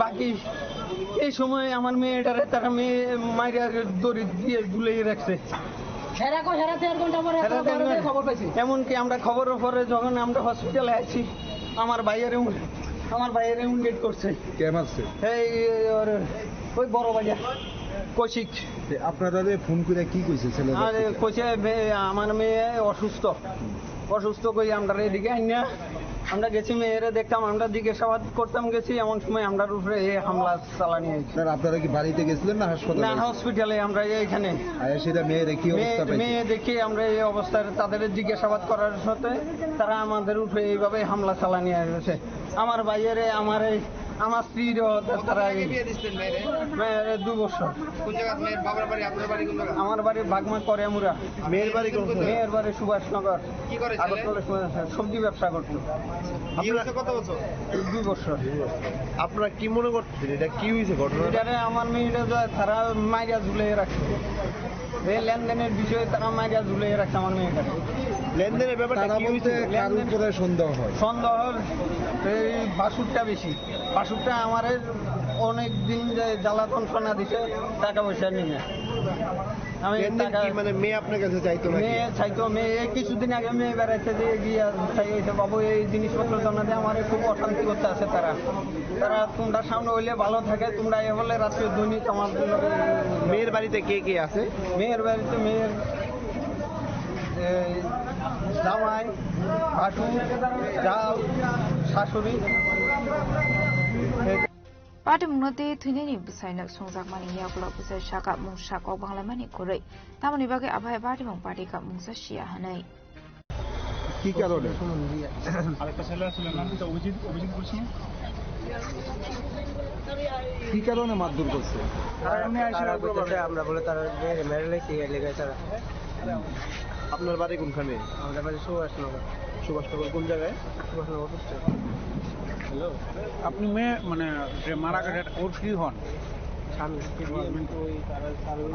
বাকি এই সময় আমার মেয়েটারে তারা মেয়ে মাইরা দড়ি দিয়ে ঝুলিয়ে রাখছে এমনকি আমরা খবরের পরে যখন আমরা হসপিটালে আছি আমার ভাইয়ের উন্ডেট করছে কেমন আছে এই ওই বড় বাজার কৌশিক আপনারা ফোন করে কি কইছে ছেলে আরে কইছে আমার মেয়ে অসুস্থ কই আমরা এদিকে আইনা আমরা গেছি মেয়েরে দেখতাম আমরা জিজ্ঞাসাবাদ করতাম গেছি এমন সময় আমরা উপরে এই হামলা চালানি হয়েছে স্যার আপনারা কি বাড়িতে গেছিলেন না হাসপাতালে না হসপিটালে আমরা এইখানে সেটা মেয়ের কি অবস্থা মেয়ে দেখি আমরা এই অবস্থায় তাদের জিজ্ঞাসাবাদ করার সাথে তারা আমাদের উপরে এইভাবে হামলা চালানি হয়েছে আমার ভাইয়েরে আমার স্ত্রীর তারা মেয়ের 2 বছর আমার বাড়ি বাগমা করে মুরা মেয়ের বাড়ি সুভাষনগর সবজি ব্যবসা করতো কত বছর 2 বছর আপনারা কি মনে করছেন এটা কি হয়েছে ঘটনা আমার মেয়েটা তারা মাইরা ঝুলে রাখছে এই লেনদেনের বিষয়ে তারা মাইরা ঝুলে রাখছে আমার মেয়েটা লেনদেনের ব্যাপারটা কি হয়েছে কার উপরে সন্দেহ এই বাসুরটা বেশি বাসুরটা আমার অনেক দিন জ্বালা যন্ত্রণা দিছে টাকা পয়সা নিয়ে আমি মানে মেয়ে আপনার কাছে চাইতো মেয়ে কিছুদিন আগে মেয়ে বেড়াইছে যে গিয়ে চাইছে বাবু এই জিনিসপত্র জমা দিয়ে আমার খুব অশান্তি করতে আছে তারা তোমরা সামনে হইলে ভালো থাকে তোমরা এ হলে রাত্রে দৈনিক আমার মেয়ের বাড়িতে কে আছে মেয়ের বাড়িতে মেয়ের জামাই ভাসু জাল শাশুড়ি partimungnote thwineni busaina songjakmani yaklo busai shaka mungsa kok banglamani korei tamoni bage abhai partimung party ka mungsa shia hanai কি কারণে আরেকটা ছেলে ছিল না তো অভিজিৎ বলছেন কি কারণে মারধর করছে আমরা বলে তারা মেরে লেগে লেগেছে আপনার বাড়ি কোনখানে আমাদের বাড়ি সুভাষনগর কোন জায়গায় সুভাষনগর হ্যালো আপনি মেয়ে মানে যে মারা গেছে ওর কি হন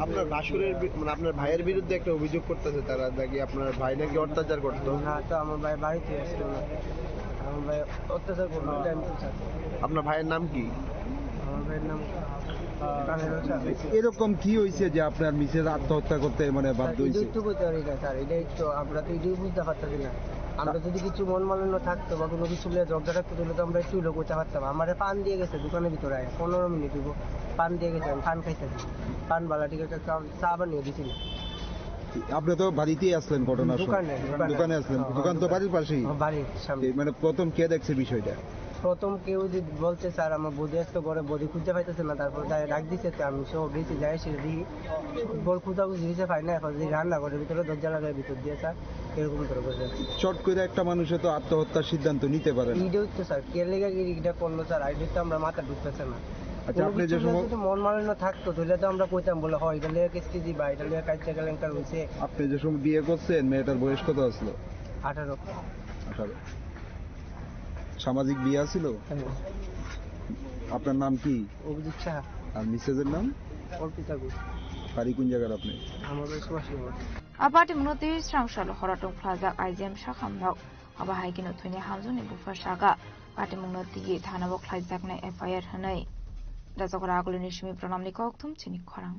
আপনার ভাসুরের মানে আপনার ভাইয়ের বিরুদ্ধে একটা অভিযোগ করতেছে তারা নাকি আপনার ভাই নাকি অত্যাচার করতো না তো আমার ভাই বাড়িতে আসতো না আমার ভাই অত্যাচার করতো আপনার ভাইয়ের নাম কি আমার ভাইয়ের নাম এরকম কি হয়েছে যে আপনার মিসেস আত্মহত্যা করতে মানে বাধ্য হয়েছে একটু বলতে পারি না স্যার এটাই তো আমরা তো এটাই বুঝতে পারতাম না আমরা যদি কিছু মন মালিন্য থাকতো বা কোনো কিছু ঝগড়া থাকতো তাহলে তো আমরা একটু লোক করতে পারতাম আমার পান দিয়ে গেছে দোকানের ভিতরে 15 মিনিট দিব পান দিয়ে গেছে আমি পান খাইতেছি পান বালা ঠিক আছে চা বানিয়ে দিছি আপনি তো বাড়িতেই আসলেন ঘটনার দোকানে আসলেন দোকান তো বাড়ির পাশেই বাড়ির সামনে মানে প্রথম কে দেখছে বিষয়টা প্রথম কেউ যদি বলছে স্যার আমার বদি আসতে করে বদি খুঁজতে পাইতেছে না তারপর যাই ডাক দিচ্ছে আমি সব বেশি যাই সে দিই বল খুঁজাখুঁজি দিতে পাই না এখন যদি রান্না করে ভিতরে দরজা লাগায় ভিতর দিয়ে স্যার এরকম করে বলছেন। চট করে একটা মানুষে তো আত্মহত্যার সিদ্ধান্ত নিতে পারে না। এইটাই তো স্যার কে লেগে এটা করলো স্যার, আইডিয়া তো আমরা মাথা ঢুকতেছে না। আচ্ছা, আপনি যে সময় মন মালিন্য থাকতো তাহলে তো আমরা কইতাম বলে হয় এটা লেগে কিস্তি দিবা, এটা লেগে কাজটা কেলেঙ্কার হয়েছে। আপনি যে সময় বিয়ে করছেন মেয়েটার বয়স কত আসলো? 18। সামাজিক বিয়ে ছিল? আপনার নাম কি? অভিজিৎ সাহা। আর মিসেজের নাম? অর্পিতা ঘোষ। বাড়ি কোন জায়গার আপনি? আমাদের Subhashnagar. Apati munoti strangshal horatung plaza IGM shakamnok abahaikino thuni hamjuni bufa shaga pati munoti thanabok khlaijaknai FIR hanai dazakora agulini shimi pranamni kokthum chini khorang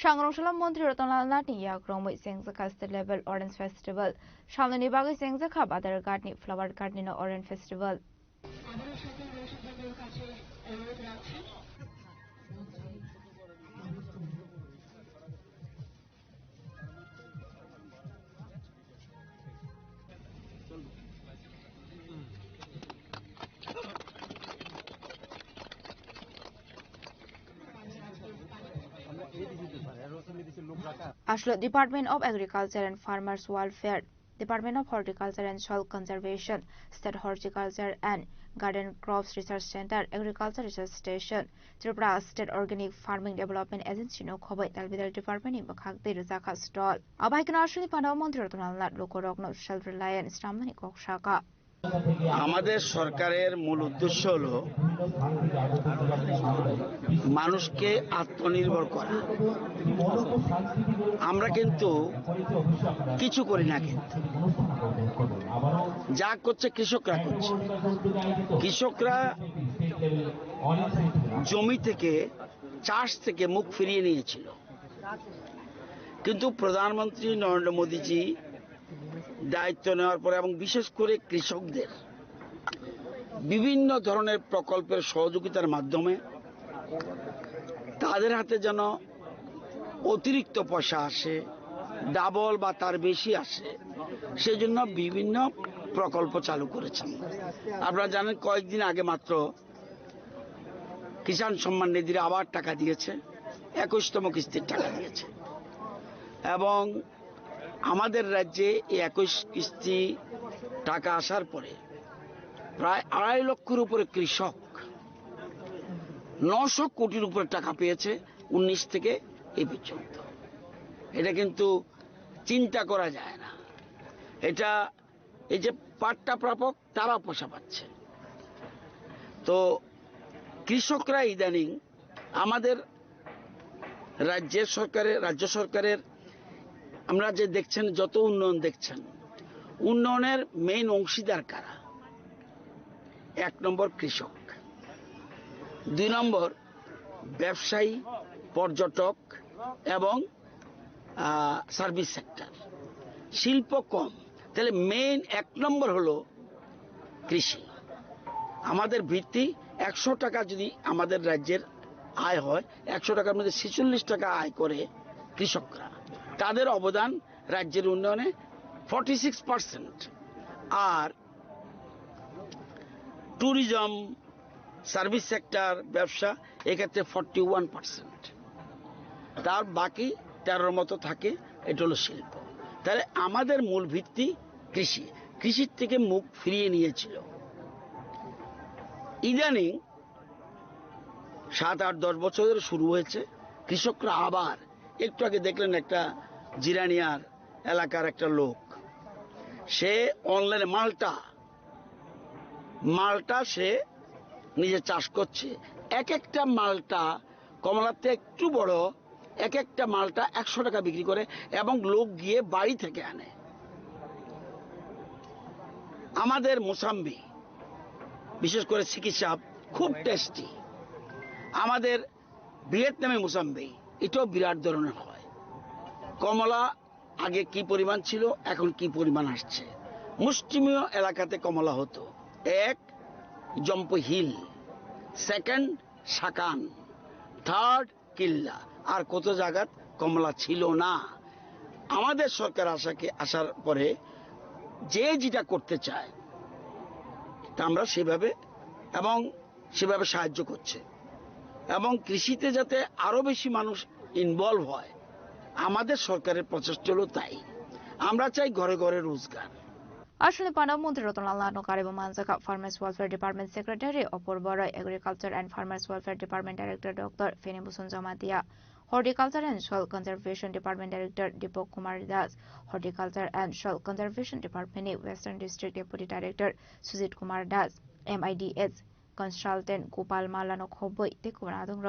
Sangrongshal Mantri Ratan Nati Yakromoi Sengzaka State Level Orange Festival Shalani Bagi Sengzaka Badar Garden Flower Garden Orange Festival Ashlo Department of Agriculture and Farmers Welfare, Department of Horticulture and Soil Conservation, State Horticulture and Garden Crops Research Center, Agriculture Research Station, Tripura State Organic Farming Development Agency no Khobai Talbidal Department in Bakhak de Rizaka Stall. Abaikan Ashli Panav Mantri Ratan Lokorogno Self-Reliant Stramani Kokshaka. আমাদের সরকারের মূল উদ্দেশ্য হলো মানুষকে আত্মনির্ভর করা। আমরা কিন্তু কিছু করি না, কিন্তু যা করছে কৃষকরা করছে। কৃষকরা জমি থেকে চাষ থেকে মুখ ফিরিয়ে নিয়েছিল, কিন্তু প্রধানমন্ত্রী নরেন্দ্র মোদীজি দায়িত্ব নেওয়ার পরে এবং বিশেষ করে কৃষকদের বিভিন্ন ধরনের প্রকল্পের সহযোগিতার মাধ্যমে তাদের হাতে যেন অতিরিক্ত পয়সা আসে, ডাবল বা তার বেশি আসে, সেজন্য বিভিন্ন প্রকল্প চালু করেছেন। আপনারা জানেন কয়েকদিন আগে মাত্র কিষাণ সম্মান নিধির আবার টাকা দিয়েছে, 21তম কিস্তির টাকা দিয়েছে। এবং আমাদের রাজ্যে এই 21 কিস্তি টাকা আসার পরে প্রায় 2.5 লক্ষের উপরে কৃষক 900 কোটির উপরে টাকা পেয়েছে 19 থেকে এই পর্যন্ত। এটা কিন্তু চিন্তা করা যায় না। এটা এই যে পাট্টা প্রাপক তারা পয়সা পাচ্ছে। তো কৃষকরা ইদানিং আমাদের রাজ্য সরকারের আমরা যে দেখছেন যত উন্নয়ন দেখছেন, উন্নয়নের মেইন অংশীদার কারা? 1 নম্বর কৃষক, 2 নম্বর ব্যবসায়ী, পর্যটক এবং সার্ভিস সেক্টর, শিল্প কম। তাহলে মেইন 1 নম্বর হলো কৃষি। আমাদের ভিত্তি 100 টাকা যদি আমাদের রাজ্যের আয় হয়, 100 টাকার মধ্যে 46 টাকা আয় করে কৃষকরা। তাদের অবদান রাজ্যের উন্নয়নে 46%। আর ট্যুরিজম, সার্ভিস সেক্টর, ব্যবসা এক্ষেত্রে 41%। তার বাকি 13 মতো থাকে, এটা হলো শিল্প। তাহলে আমাদের মূল ভিত্তি কৃষি। কৃষির থেকে মুখ ফিরিয়ে নিয়েছিল। ইদানিং 7, 8, 10 বছর ধরে শুরু হয়েছে, কৃষকরা আবার একটু আগে দেখলেন একটা জিরানিয়ার এলাকার একটা লোক, সে অনলাইনে মালটা সে নিজে চাষ করছে। এক একটা মালটা কমলাতে একটু বড়, এক একটা মালটা 100 টাকা বিক্রি করে এবং লোক গিয়ে বাড়ি থেকে আনে। আমাদের মোসাম্বি, বিশেষ করে চিকিৎসা খুব টেস্টি। আমাদের ভিয়েতনামে মোসাম্বি, এটাও বিরাট ধরনের হয়। কমলা আগে কি পরিমাণ ছিল, এখন কি পরিমাণ আসছে। মুষ্টিমেয় এলাকাতে কমলা হতো। 1 জম্পু হিল, 2 শাকান, 3 কিল্লা, আর কত জায়গাত কমলা ছিল না। আমাদের সরকার আসার পরে যে যেটা করতে চায় তা আমরা সেভাবে সাহায্য করছে। এবং কৃষিতে যাতে আরো বেশি মানুষ ইনভলভ হয় আমাদের সরকারের প্রচেষ্টা হলো তাই। আমরা চাই ঘরে ঘরে রোজগার। আসলে পানাম মন্ত্রী রতনলাল নানকার এবং মানজাকা ফার্মার্স ওয়েলফেয়ার ডিপার্টমেন্ট সেক্রেটারি অপর বড়াই agriculture and farmers welfare department director doctor Phanibhushan Jamatia horticulture and soil conservation department director Dipak Kumar Das horticulture and soil conservation ডিপার্টমেন্টে western district deputy director Sujit Kumar Das MIDS consultant Gopal মালানো খব্বই তেকুনা দংর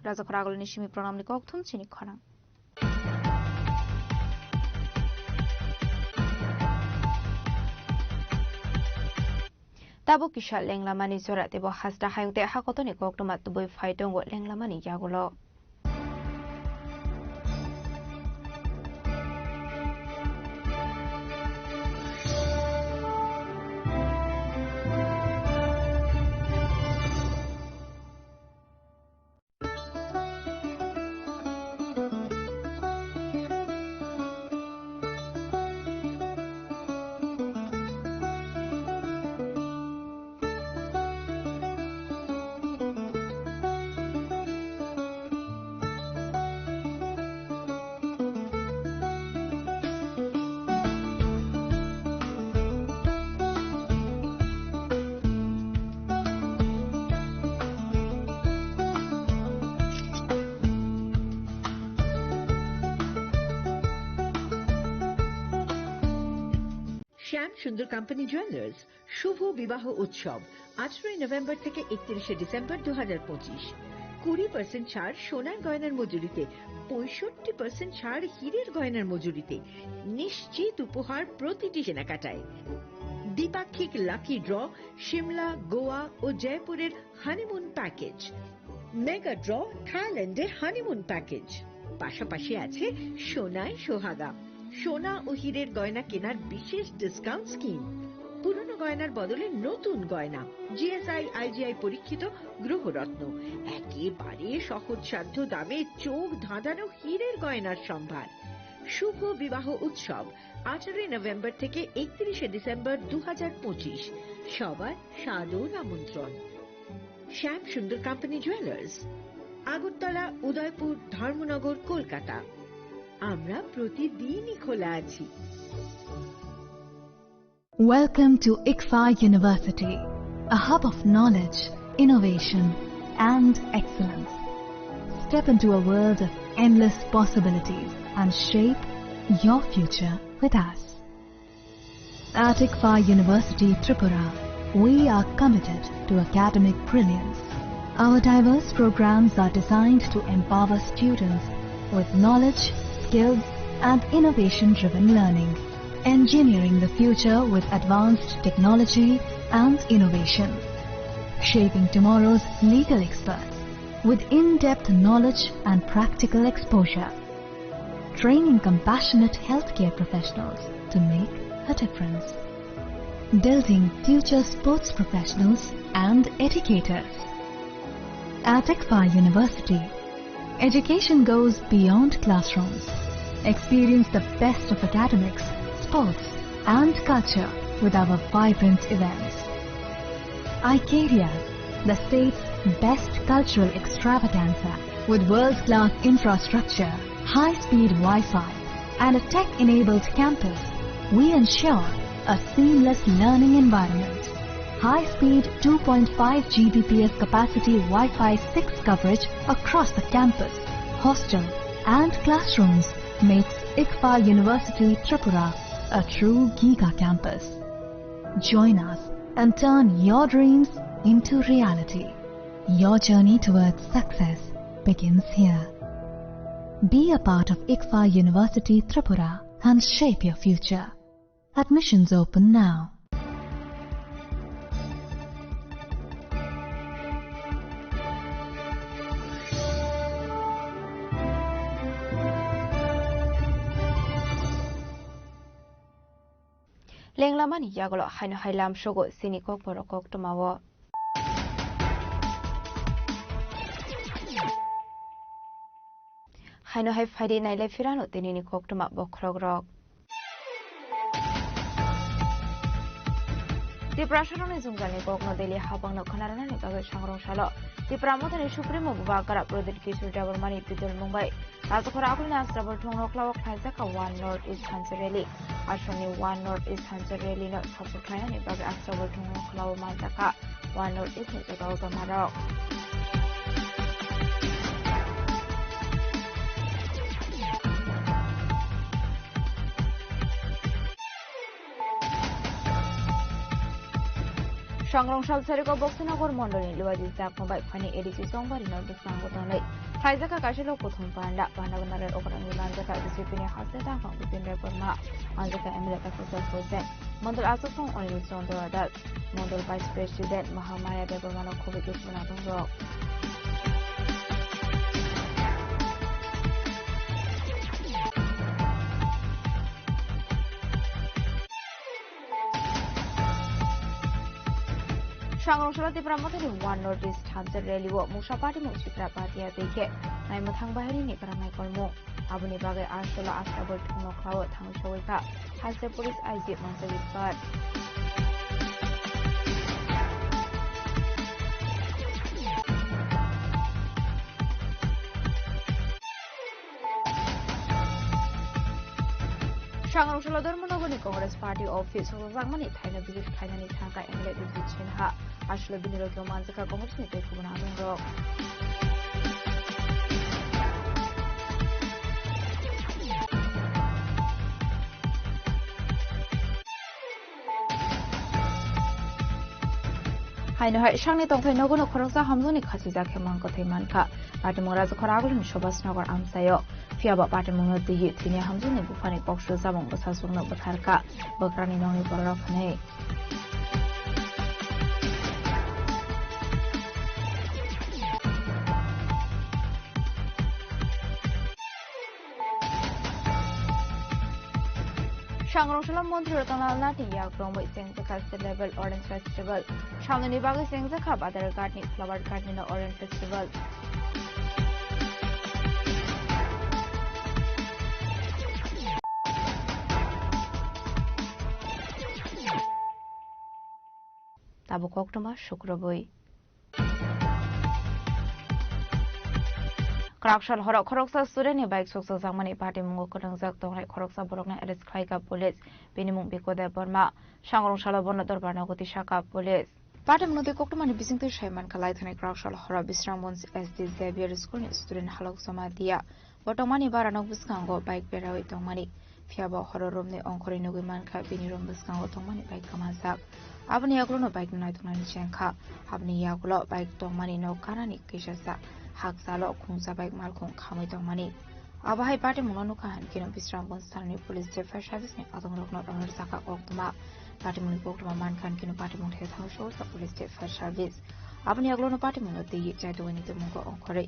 রাজাখর আগল নিশিমি প্রণাম নিক অকথম চিনি খনা তাবো কিশা লেংলামানি জরা তেব হাসটা হায়ুতে হাকতনি কক্তমা তুবই ফাইটঙ্গ লেংলামানি ইয়াগুলো শ্যাম সুন্দর কোম্পানি জুয়েলার্স শুভ বিবাহ উৎসব 18 নভেম্বর থেকে 31 ডিসেম্বর 2025 20% ছাড় সোনার গয়নার মজুরিতে 65% ছাড় হীরের গয়নার মজুরিতে নিশ্চিত উপহার প্রতিটি কেনাকাটায় দ্বিপাক্ষিক লাকি ড্র শিমলা গোয়া ও জয়পুরের হানিমুন প্যাকেজ মেগা ড্র থাইল্যান্ডে হানিমুন প্যাকেজ পাশাপাশি আছে সোনায় সোহাগা সোনা ও হীরের গয়না কেনার বিশেষ ডিসকাউন্ট স্কিম পুরনো গয়নার বদলে নতুন গয়না GSI IGI পরীক্ষিত গ্রহরত্ন একেবারে সহজসাধ্য দামে চোখ ধাঁধানো হীরের গয়নার সম্ভার শুভ বিবাহ উৎসব 18 নভেম্বর থেকে 31 ডিসেম্বর 2025 সবার সাদর আমন্ত্রণ শ্যাম সুন্দর কোম্পানি জুয়েলার্স আগরতলা উদয়পুর ধর্মনগর কলকাতা আমরা প্রতিদিনই খোলা আছি Welcome to ICFA University, a hub of knowledge, innovation and excellence. Step into a world of endless possibilities and shape your future with us. At ICFA University, Tripura, we are committed to academic brilliance. Our diverse programs are designed to empower students with knowledge, skills and innovation-driven learning, engineering the future with advanced technology and innovation, shaping tomorrow's legal experts with in-depth knowledge and practical exposure, training compassionate healthcare professionals to make a difference, building future sports professionals and educators. At ICFA University, education goes beyond classrooms. Experience the best of academics, sports and culture with our vibrant events. ICARIA, the state's best cultural extravaganza with world-class infrastructure, high-speed Wi-Fi and a tech-enabled campus, we ensure a seamless learning environment. High-speed 2.5 Gbps capacity Wi-Fi 6 coverage across the campus, hostel and classrooms makes ICFA University Tripura a true Giga campus. Join us and turn your dreams into reality. Your journey towards success begins here. Be a part of ICFA University Tripura and shape your future. Admissions open now. লেংলামানি ইয়াগলো হাইনো haulm সগো Sini cock বড় cock টমাও হাইনো high ফাইডে নাইলে ফিরানো তিনিনি cock টমা বক্রগ rock Tripura সরণে জুমজানি ককনো Delhi হাবাংনো খনারানানি বাগে সংরং সালো ত্রিপুরা মধ্যে supremo বুবাকারা প্রদেশ কিশোর ডাবরমানি বিদল মুম্বাই রাজখরা আগুনে আস্ত্রাবল ঠংরকলাওয়াক খাইজাকা ওয়ান নর্থ ইস্ট হানসার রেলি আসনি ওয়ান নর্থ ইস্ট হানসার রেলি নো সাপোর্ট খাইনানি বাগে আস্ত্রাবল ঠংরকলাও মাইজাকা ওয়ান নর্থ ইস্ট নি জাগাও গমারক সংরংশাল সেরেক বক্সনগর মন্ডলী লুয়াজি জাকমাবাই ফানি এডিসি সোমবারই নর্দসাঙ্গতনৈ থাইজাকা কাশিলো প্রথম পান্ডা পান্ডাগনারের ওকরানি মানজাকা ডিসিপ্লিনে হাসে দাফাং বিপিন রেপরমা মানজাকা এমএলএ ফসল হোসেন মন্ডল আসসং অনিল চন্দ্র দাস মন্ডল ভাইস প্রেসিডেন্ট মহামায়া দেবরমানো খুবই দুশ্মনা দঙ্গ সংরংশাল ত্রিপুরা মধ্যে ওয়ান নর্থ ইস্ট হানসার রেলি ও মুসা পার্টি মুসিকরা পাতিয়া দেখে নাইমথাং বাহিনী কারামাই কর্ম আবুনি বাগে আরশোলা আস্তাবল ঠুনখাও থাংসওইকা হাসে পুলিশ আইজি মন্ত্রী কার সংরংশাল ধর্মনগরী কংগ্রেস পার্টি অফিস জাংমানি থাইনা বিজেপি খাইনানি থাকা এমএলএ বিজিত সিনহা আসলে বিনিয়োগ মানজাকা কংগ্রেস নেতা কুমনা আদঙ্গ হাইনো হাই সাংনি তংথাই নগন খরংসা হামজনি খাসিজা খেমাং কথাই মানখা পার্টিমং রাজখরা আগুন সুভাষনগর আমসায় ফিয়াবা পার্টিমং দিগি থিনি হামজনি বুফানি পক্ষ জামং বসাসুংনো বথারকা বক্রানি নংনি পররফনে সংরংশাল মন্ত্রী রতনালনা টিয়া গ্রমই সেংজাকা স্টেট লেভেল অরেঞ্জ ফেস্টিভ্যাল সামনে বাগে সেংজাকা বাদার গার্ডনি ফ্লাওয়ার গার্ডনি অরেঞ্জ ফেস্টিভ্যাল তাবো কক্টমা শুক্রবই Krakshal horok khoroksa student bike soksa zamani party mungo kodang jak tonglai khoroksa borokna arrest khlaika police binimung bikode borma sangrong shala bonno dorbarna goti shaka police party mungo koktmani bisingte shaiman khalai thane Krakshal hora bisrambons SD Xavier school student halok samadia botomani baranok biskango bike berawai tongmani fiaba hororomni ongkhori nugui mankha binirom biskango tongmani bike kamazak abni yagrono bike nai tongnani chenkha abni yagulo bike tongmani no kanani kishasa হাকসালো খুংসা বাইক মালখং খামাই দংমানি আবাহাই party মুঙ্গানু কাহান কিনো বিশ্রামবন স্থানীয় পুলিশ ফায়ার সার্ভিস নি আদংরকন অনর সাকা কক্তমা পার্টি মুনি কক্তমা মানখান কিনো পার্টি মুং থে থাংসো পুলিশ ফায়ার সার্ভিস আপনি আগলোনো পার্টি মুঙ্গ দেই চাইদোনিতে মুঙ্গ অংখরে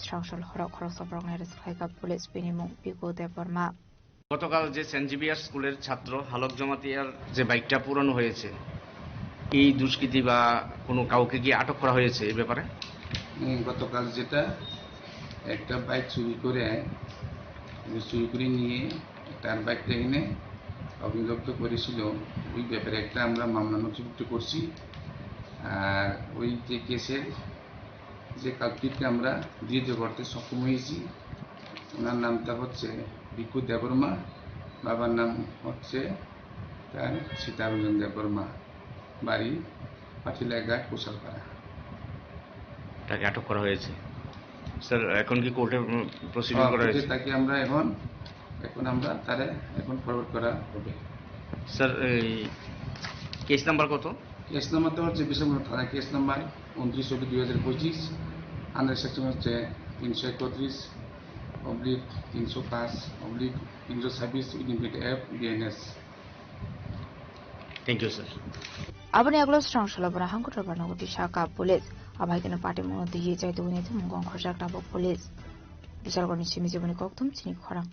সংসল হরক খরক সবরংনের স্খাইকা পুলিশ বিনিমুং পিকো দেববর্মা গতকাল যে সেন্ট জেভিয়ার্স স্কুলের ছাত্র হালক জমাতিয়ার যে বাইকটা পুরানো হয়েছে এই দুষ্কৃতী বা কোনো কাউকে কি আটক করা হয়েছে এই ব্যাপারে গতকাল যেটা একটা বাইক চুরি করে নিয়ে তার বাইকটা এনে অগ্নিদগ্ধ করেছিল ওই ব্যাপারে একটা আমরা মামলা নথিভুক্ত করছি আর ওই যে কেসের যে কালপিটকে আমরা ধৃত করতে সক্ষম হয়েছি ওনার নামটা হচ্ছে বিকু দেববর্মা বাবার নাম হচ্ছে তার সীতারঞ্জন দেববর্মা বাড়ি পাটিলাঘাট কোশালপাড়া তাকে আটক করা হয়েছে স্যার এখন কি কোর্টে প্রসিডিং করা হয়েছে তাকে আমরা এখন আমরা তারে এখন ফরওয়ার্ড করা হবে স্যার এই কেস নাম্বার কত কেস নাম্বারটা হচ্ছে বিশ্বনাথ থানা কেস নাম্বার 29/2025 আন্ডার সেকশন হচ্ছে 331/305/326 ইনভিট এফ BNS thank you sir abani aglo strong shalabara hangkutor banogoti shaka police abai kena party mungo diye chaidoni thumgong khorjak tabo police বিচার করনি চিমি জীবনী কক্তম চিনি খরাং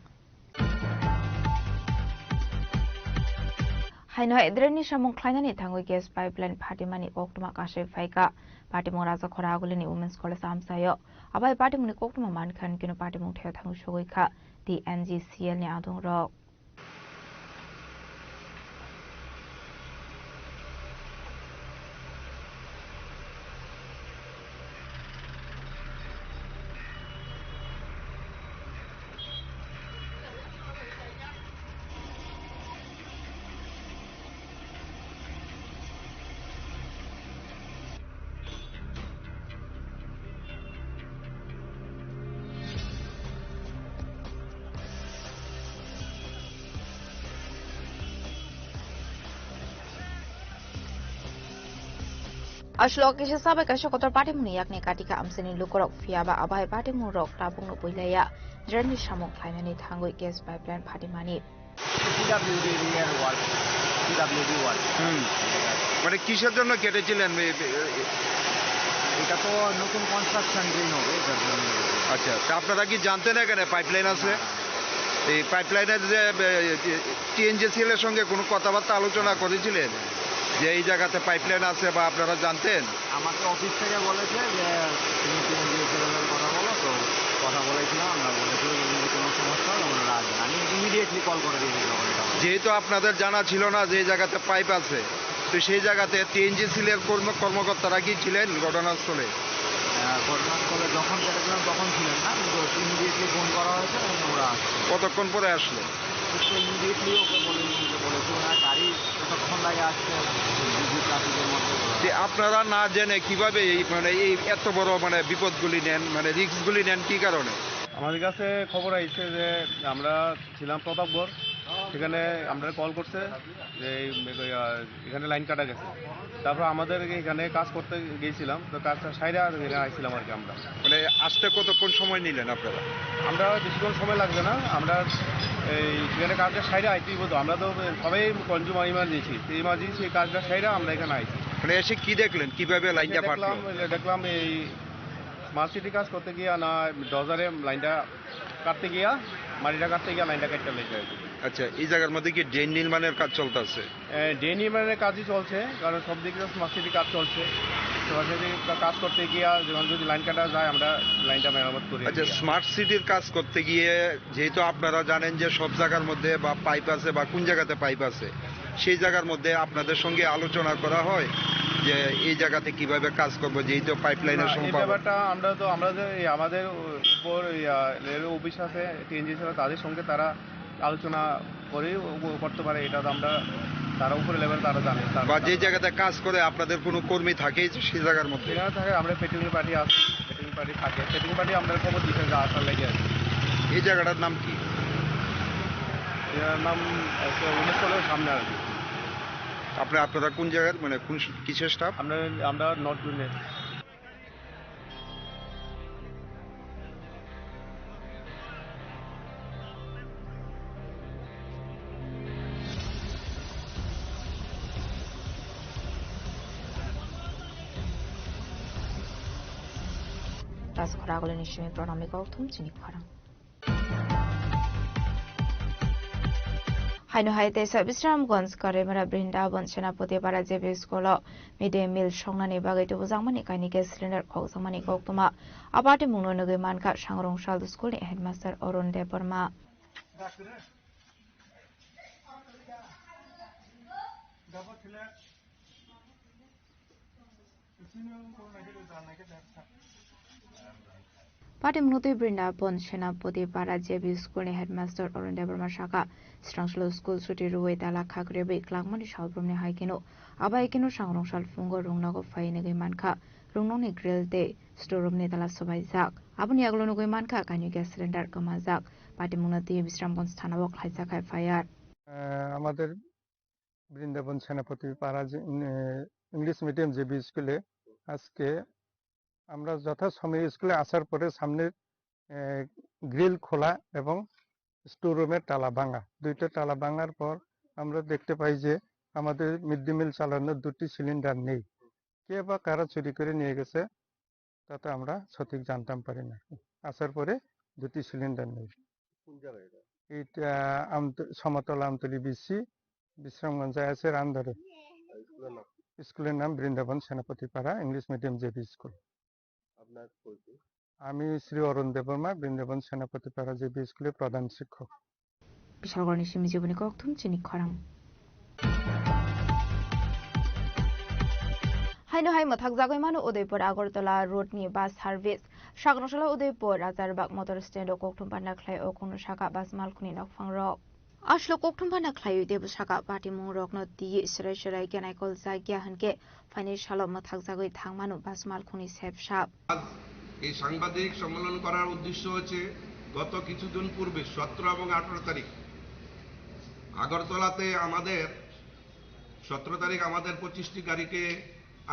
Haino Edreni Shamong Kleinani Tango Gas Pipeline Patimani Oktuma Kashe Faika, Patimon Raza Koragulini Women's College Amsayo, Abai Patimuni Oktuma Mankan, Kino Patimon Teotango Shoika, the NGCL Niadong Rock. Ashlok kisah sabai kasih kotor parti muni yakni katika amseni lukorok fiaba abai parti murok tabung no puilaya jernih samok kainani tanggui gas pipeline parti mani. PWD এর ওয়াল PWD ওয়াল মানে কিসের জন্য কেটেছিলেন এটা তো নতুন construction drain হবে এটার জন্য। আচ্ছা তা আপনারা কি জানতেন এখানে পাইপলাইন আছে এই পাইপলাইনের যে টিএনজিসিএল এর সঙ্গে কোনো কথাবার্তা আলোচনা করেছিলেন যে এই জায়গাতে পাইপলাইন আছে বা আপনারা জানতেন? আমাকে অফিস থেকে বলেছে যে তুমি টিএনজিসিএল এর কথা বলো, তো কথা বলেছিলাম, আমরা বলেছিলাম যদি কোনো সমস্যা হয় ওনারা আসবেন। আমি ইমিডিয়েটলি কল করে দিয়েছি তখন। যেহেতু আপনাদের জানা ছিল না যে এই জায়গাতে পাইপ আছে, তো সেই জায়গাতে টিএনজিসিএল এর কর্মকর্তারা কি ছিলেন ঘটনাস্থলে? ঘটনাস্থলে যখন কেটেছিলাম তখন ছিলেন না, কিন্তু ইমিডিয়েটলি ফোন করা হয়েছে ওরা আসছে। কতক্ষণ পরে আসলো? ইমিডিয়েটলি ওকে বলেছি ওনার গাড়ি কতক্ষণ লাগে আসছে ট্রাফিকের মধ্যে। যে আপনারা না জেনে কিভাবে এই এত বড় বিপদগুলি নেন, রিস্কগুলি নেন কি কারণে? আমাদের কাছে খবর আইছে যে আমরা ছিলাম প্রতাপগড়, সেখানে আমরা কল করছে যে এখানে লাইন কাটা গেছে। তারপর আমাদের এখানে কাজ করতে গিয়েছিলাম, তো কাজটা সাইডে আইছিলাম আর কি। আমরা আসতে কতক্ষণ সময় নিলেন আপনারা? আমরা বেশিক্ষণ সময় লাগবে না, আমরা এই সেখানে কাজটা সাইডে আইতেই বলতো। আমরা তো সবাই কনজিউমার ইমার্জেন্সি, সেই ইমার্জেন্সি সেই কাজটা সাইডে আমরা এখানে আইছি। এসে কি দেখলেন, কিভাবে লাইনটা ফাটলো? দেখলাম এই স্মার্ট সিটি কাজ করতে গিয়া না ডজারে লাইনটা কাটতে গিয়া, মাটিটা কাটতে গিয়া লাইনটা কাটতে লেগে গেছে। আচ্ছা, এই জায়গার মধ্যে কি ড্রেন নির্মাণের কাজ চলতেছে? ড্রেন নির্মাণের কাজই চলছে, কারণ সব দিকে স্মার্ট সিটি কাজ চলছে। স্মার্ট সিটি কাজ করতে গিয়া যখন যদি লাইন কাটা যায় আমরা লাইনটা মেরামত করি। আচ্ছা, স্মার্ট সিটির কাজ করতে গিয়ে যেহেতু আপনারা জানেন যে সব জায়গার মধ্যে বা পাইপ আছে বা কোন জায়গাতে পাইপ আছে, সেই জায়গার মধ্যে আপনাদের সঙ্গে আলোচনা করা হয় যে এই জায়গাতে কিভাবে কাজ করবো, যেহেতু পাইপলাইনের এই ব্যাপারটা আমরা আমাদের উপর রেলওয়ে অফিস আছে, টিএনজিসি তাদের সঙ্গে তারা আলোচনা করে করতে পারে। এটা তো আমরা তারা উপরে লেভেল তারা জানে। বা যে জায়গাতে কাজ করে আপনাদের কোনো কর্মী থাকে সেই জায়গার মধ্যে? থাকে, আমরা পেট্রোলিং পার্টি আছে, পেট্রোলিং পার্টি থাকে, পেট্রোলিং পার্টি আমরা খবর দিতে যা আসার লেগে আছে। এই জায়গাটার নাম কি? এর নাম উমেশকলের সামনে আর কি। আপনারা কোন জায়গার কোন কিসের স্টাফ? আমরা north উইন্ডে। Das Koragole Nishimi Pronamiko Tumchini Parang. Haino Haite Sabisramgons Karemara Brindaban Senapoti para JB School Midday Meal Shongnani Bagay to Zamani Kaini Gas Cylinder Kosamani Koktuma Abati Munonugi Manka Shangrong Shal School Headmaster Orun Deborma. Party Munuti Brindabon Senapoti para JB School Headmaster Orun Deborma Shaka Strangslo School Suti Ruwe Dala Kagrebe Klangmani Shalbrumni Haikino Abaikino Shangrong Shal Fungo Rungnago Fainegi Manka Rungnoni Grill Day Storeroom Nedala Sobai Zak Abuni Aglonugo Manka Kanyu Gas Cylinder Kamazak Party Munuti Bisramgons Tanawok Haizakai Fire আমাদের বৃন্দাবন সেনাপতি পাড়া English medium JB স্কুলে আজকে আমরা যথাসময়ে স্কুলে আসার পরে সামনে গ্রিল খোলা এবং স্টোর রুমের তালা ভাঙা, দুইটা তালা ভাঙার পর আমরা দেখতে পাই যে আমাদের মিড ডে মিল চালানোর দুটি সিলিন্ডার নেই। কে বা কারা চুরি করে নিয়ে গেছে তাতে আমরা সঠিক জানতাম পারি না। আসার পরে দুটি সিলিন্ডার নেই। এইটা সমতলা আমতলি বিসি বিশ্রামগঞ্জে আছে রামধরে। স্কুলের নাম বৃন্দাবন সেনাপতি পাড়া ইংলিশ মিডিয়াম জেবি স্কুল। আপনার পরিচয়? আমি শ্রী অরুণ দেববর্মা, বৃন্দাবন সেনাপতি পাড়া জেবি স্কুলের প্রধান শিক্ষক। বিশালগড়নি সিমি জীবনী কক্থুম চিনি খরাং হাইনো হাই মথাক জাগৈ মানো উদয়পুর আগরতলা রোডনি বাস সার্ভিস সাগরশালা উদয়পুর রাজারবাগ মোটর স্ট্যান্ড কক্থুম পান্না খ্লাই ও কোনো শাখা বাস মালখুনি নকফাং রক আসলো কক্থুম পান্না খ্লাই দেব শাখা পাটি মুং রকনো দিয়ে সরাই সরাই গেনাইকল জায়গা হনকে ফাইনাল মথাক জাগৈ থাংমানো বাস মালখুনি সেফ সাপ। এই সাংবাদিক সম্মেলন করার উদ্দেশ্য হচ্ছে গত কিছুদিন পূর্বে 17 এবং 18 তারিখ আগরতলাতে আমাদের 17 তারিখ আমাদের 25টি গাড়িকে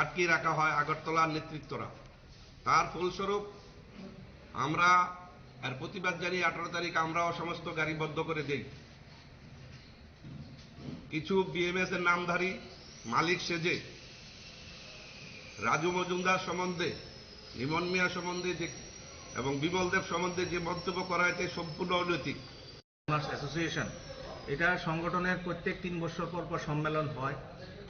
আটকে রাখা হয় আগরতলার নেতৃত্বরা। তার ফলস্বরূপ আমরা এর প্রতিবাদ জানিয়ে 18 তারিখ আমরাও সমস্ত গাড়ি বন্ধ করে দেই। কিছু বিএমএস এর নামধারী মালিক সেজে রাজু মজুমদার সম্বন্ধে, ইমন মিয়া সম্বন্ধে এবং বিমল দেব সম্বন্ধে যে মন্তব্য করা হয়েছে সম্পূর্ণ অনৈতিক। অ্যাসোসিয়েশন এটা সংগঠনের প্রত্যেক 3 বছর পর পর সম্মেলন হয়।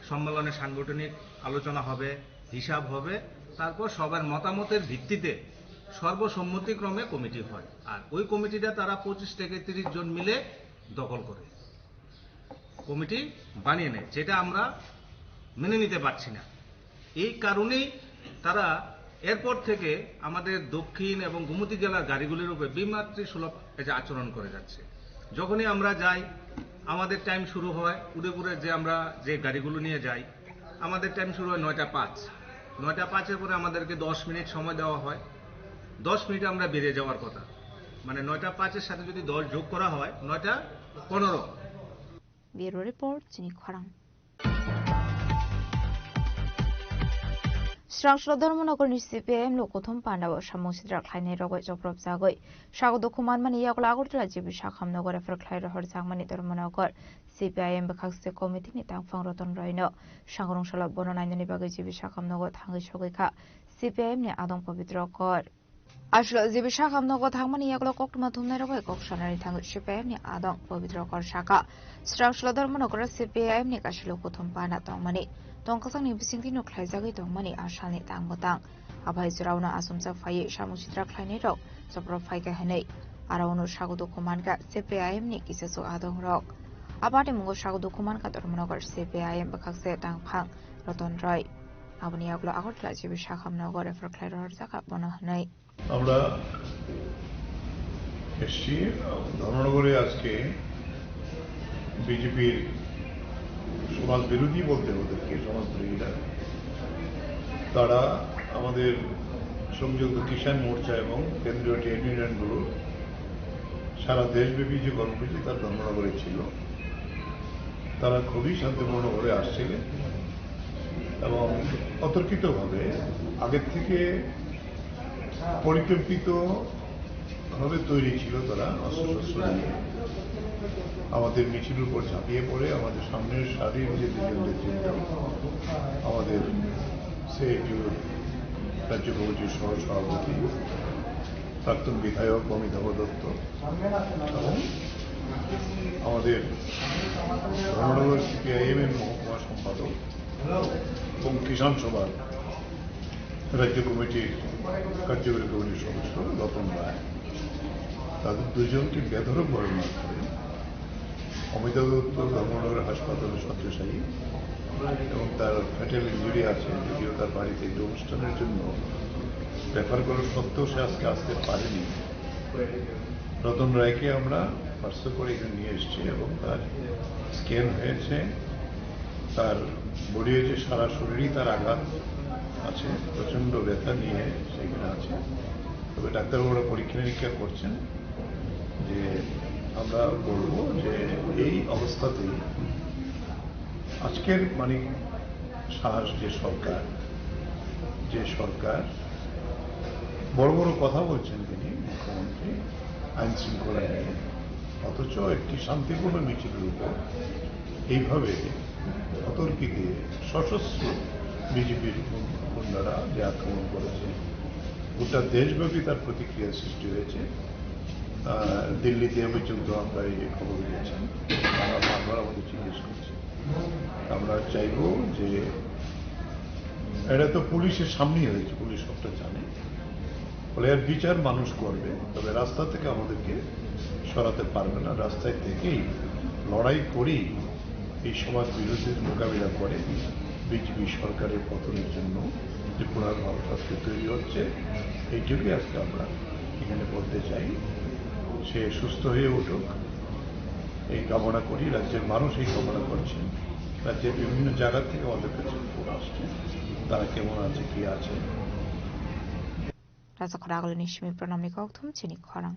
সম্মেলনে সাংগঠনিক আলোচনা হবে, হিসাব হবে, তারপর সবার মতামতের ভিত্তিতে সর্বসম্মতিক্রমে কমিটি হয়। আর ওই কমিটিটা তারা 25 থেকে 30 জন মিলে দখল করে কমিটি বানিয়ে নেয়, যেটা আমরা মেনে নিতে পারছি না। এই কারণেই তারা এরপর থেকে আমাদের দক্ষিণ এবং গোমতী জেলার গাড়িগুলির উপরে বিমাতৃসুলভ আচরণ করে যাচ্ছে। যখনই আমরা যাই আমাদের টাইম শুরু হয়, উদয়পুরে যে আমরা যে গাড়িগুলো নিয়ে যাই আমাদের টাইম শুরু হয় 9টা 5। 9টা 5-এর পরে আমাদেরকে 10 মিনিট সময় দেওয়া হয়। 10 মিনিটে আমরা বেরিয়ে যাওয়ার কথা, মানে 9টা 5-এর সাথে যদি 10 যোগ করা হয় 9টা 15। ব্যুরো রিপোর্ট চিনি খরাং। স্রাংসল ধর্মনগরনি সিপিআইএম লোকথম পান্ডাব সামুসিদ্রা খ্লাইনে রগৈ জপ্রব জাগৈ স্বাগত কুমানমানি ইয়াকল আগরতলা জিবি শাখামনগর এফর খ্লাই রহর জাংমানি ধর্মনগর সিপিআইএম বখাকসে কমিটিনি তাংফাং রতন রয়নো সাংরংশালা বননাইনি বাগৈ জিবি শাখামনগর থাঙ্গৈ সগৈখা সিপিআইএম নি আদং পবিত্র কর আসলে জিবি শাখামনগর থাংমানি ইয়াকল কক্টমা ধুমনাই রগৈ ককশনারি থাঙ্গৈ সিপিআইএম নি আদং পবিত্র কর শাখা স্রাংসল ধর্মনগর সিপিআইএম নি কাশিলো প্রথম পানা তংমানি তংকাসাংনি বিসিংতি নুখ্লাই জাগৈ তংমানি আশানি তাংবতাং আভাই জরাউনা আসুমসা ফাইয়ে সামুসিদ্রা খ্লাইনে রক জপ্রব ফাইকা হেनै আরাউনো স্বাগত কুমানকা সিপিআইএম নি কিসেসু আদং রক আবাটে মুঙ্গ স্বাগত কুমানকা ধর্মনগর সিপিআইএম বখাকসে তাংফাং রতন রয় আবনি আগলো আগরতলা জিবি শাখামনগর এফর খ্লাই রহর জায়গা বনা হেनै। আমরা এসছি ধর্মনগরে আজকে বিজেপির সমাজ বিরোধী বলতে ওদেরকে সমাজ বিরোধীরা তারা আমাদের সংযুক্ত কিষাণ মোর্চা এবং কেন্দ্রীয় ট্রেড ইউনিয়নগুলো সারা দেশব্যাপী যে কর্মসূচি তার ধর্মনগরে ছিল, তারা খুবই শান্তিপূর্ণভাবে আসছিলেন এবং অতর্কিতভাবে আগের থেকে পরিকল্পিতভাবে তৈরি ছিল। তারা অস্ত্রশস্ত্র নিয়ে আমাদের মিছিলের উপর ঝাঁপিয়ে পড়ে আমাদের সামনের সারির যে দুজন নেতৃত্ব, আমাদের সিআইটিউ রাজ্য কমিটির সহ সভাপতি প্রাক্তন বিধায়ক অমিতাভ দত্ত এবং আমাদের ধর্মনগর সিপিআইএম এর মহকুমা সম্পাদক এবং কিষাণ সভার রাজ্য কমিটির কার্যকরী কমিটির সদস্য রতন রায়, তাদের দুজনকে বেধড়কভাবে মার করে অমিতাভ দত্ত ধর্মনগর হাসপাতালে শয্যাশায়ী এবং তার ফ্যাটাল ইঞ্জুরি আছে, যদিও তার বাড়িতে একটি অনুষ্ঠানের জন্য রেফার করার সত্ত্বেও সে আজকে আসতে পারেনি। রতন রায়কে আমরা পার্সেল করে এখানে নিয়ে এসেছি এবং তার স্ক্যান হয়েছে, তার বডি হয়েছে, সারা শরীরই তার আঘাত আছে, প্রচণ্ড ব্যথা নিয়ে সেখানে আছে। তবে ডাক্তারবাবুরা পরীক্ষা নিরীক্ষা করছেন যে আমরা বলবো যে এই অবস্থাতেই আজকের মানিক সাহস যে সরকার বড় বড় কথা বলছেন তিনি মুখ্যমন্ত্রী আইন শৃঙ্খলা নিয়ে, অথচ একটি শান্তিপূর্ণ মিছিলের উপর এইভাবে অতর্কিতে সশস্ত্র বিজেপির গুন্ডারা যে আক্রমণ করেছে, গোটা দেশব্যাপী তার প্রতিক্রিয়া সৃষ্টি হয়েছে। দিল্লিতে পর্যন্ত আমরা এই খবর পেয়েছেন, তারা বারবার আমাদের জিজ্ঞেস করছে। আমরা চাইব যে এটা তো পুলিশের সামনেই হয়েছে, পুলিশ সবটা জানে, ফলে এর বিচার মানুষ করবে। তবে রাস্তা থেকে আমাদেরকে সরাতে পারবে না, রাস্তায় থেকেই লড়াই করেই এই সমাজ বিরোধীর মোকাবিলা করে বিজেপি সরকারের পতনের জন্য ত্রিপুরার মানুষ আজকে তৈরি হচ্ছে। এইটুকুই আজকে আমরা এখানে বলতে চাই। সে সুস্থ হয়ে উঠুক এই কামনা করি। রাজ্যের মানুষ এই কামনা করছেন। রাজ্যের বিভিন্ন জায়গা থেকে আমাদের কাছে ফোন আসছে, তারা কেমন আছে, কি আছে। রাজখরা আগলনি সিমি প্রণামী কক্থম চিনি খরাং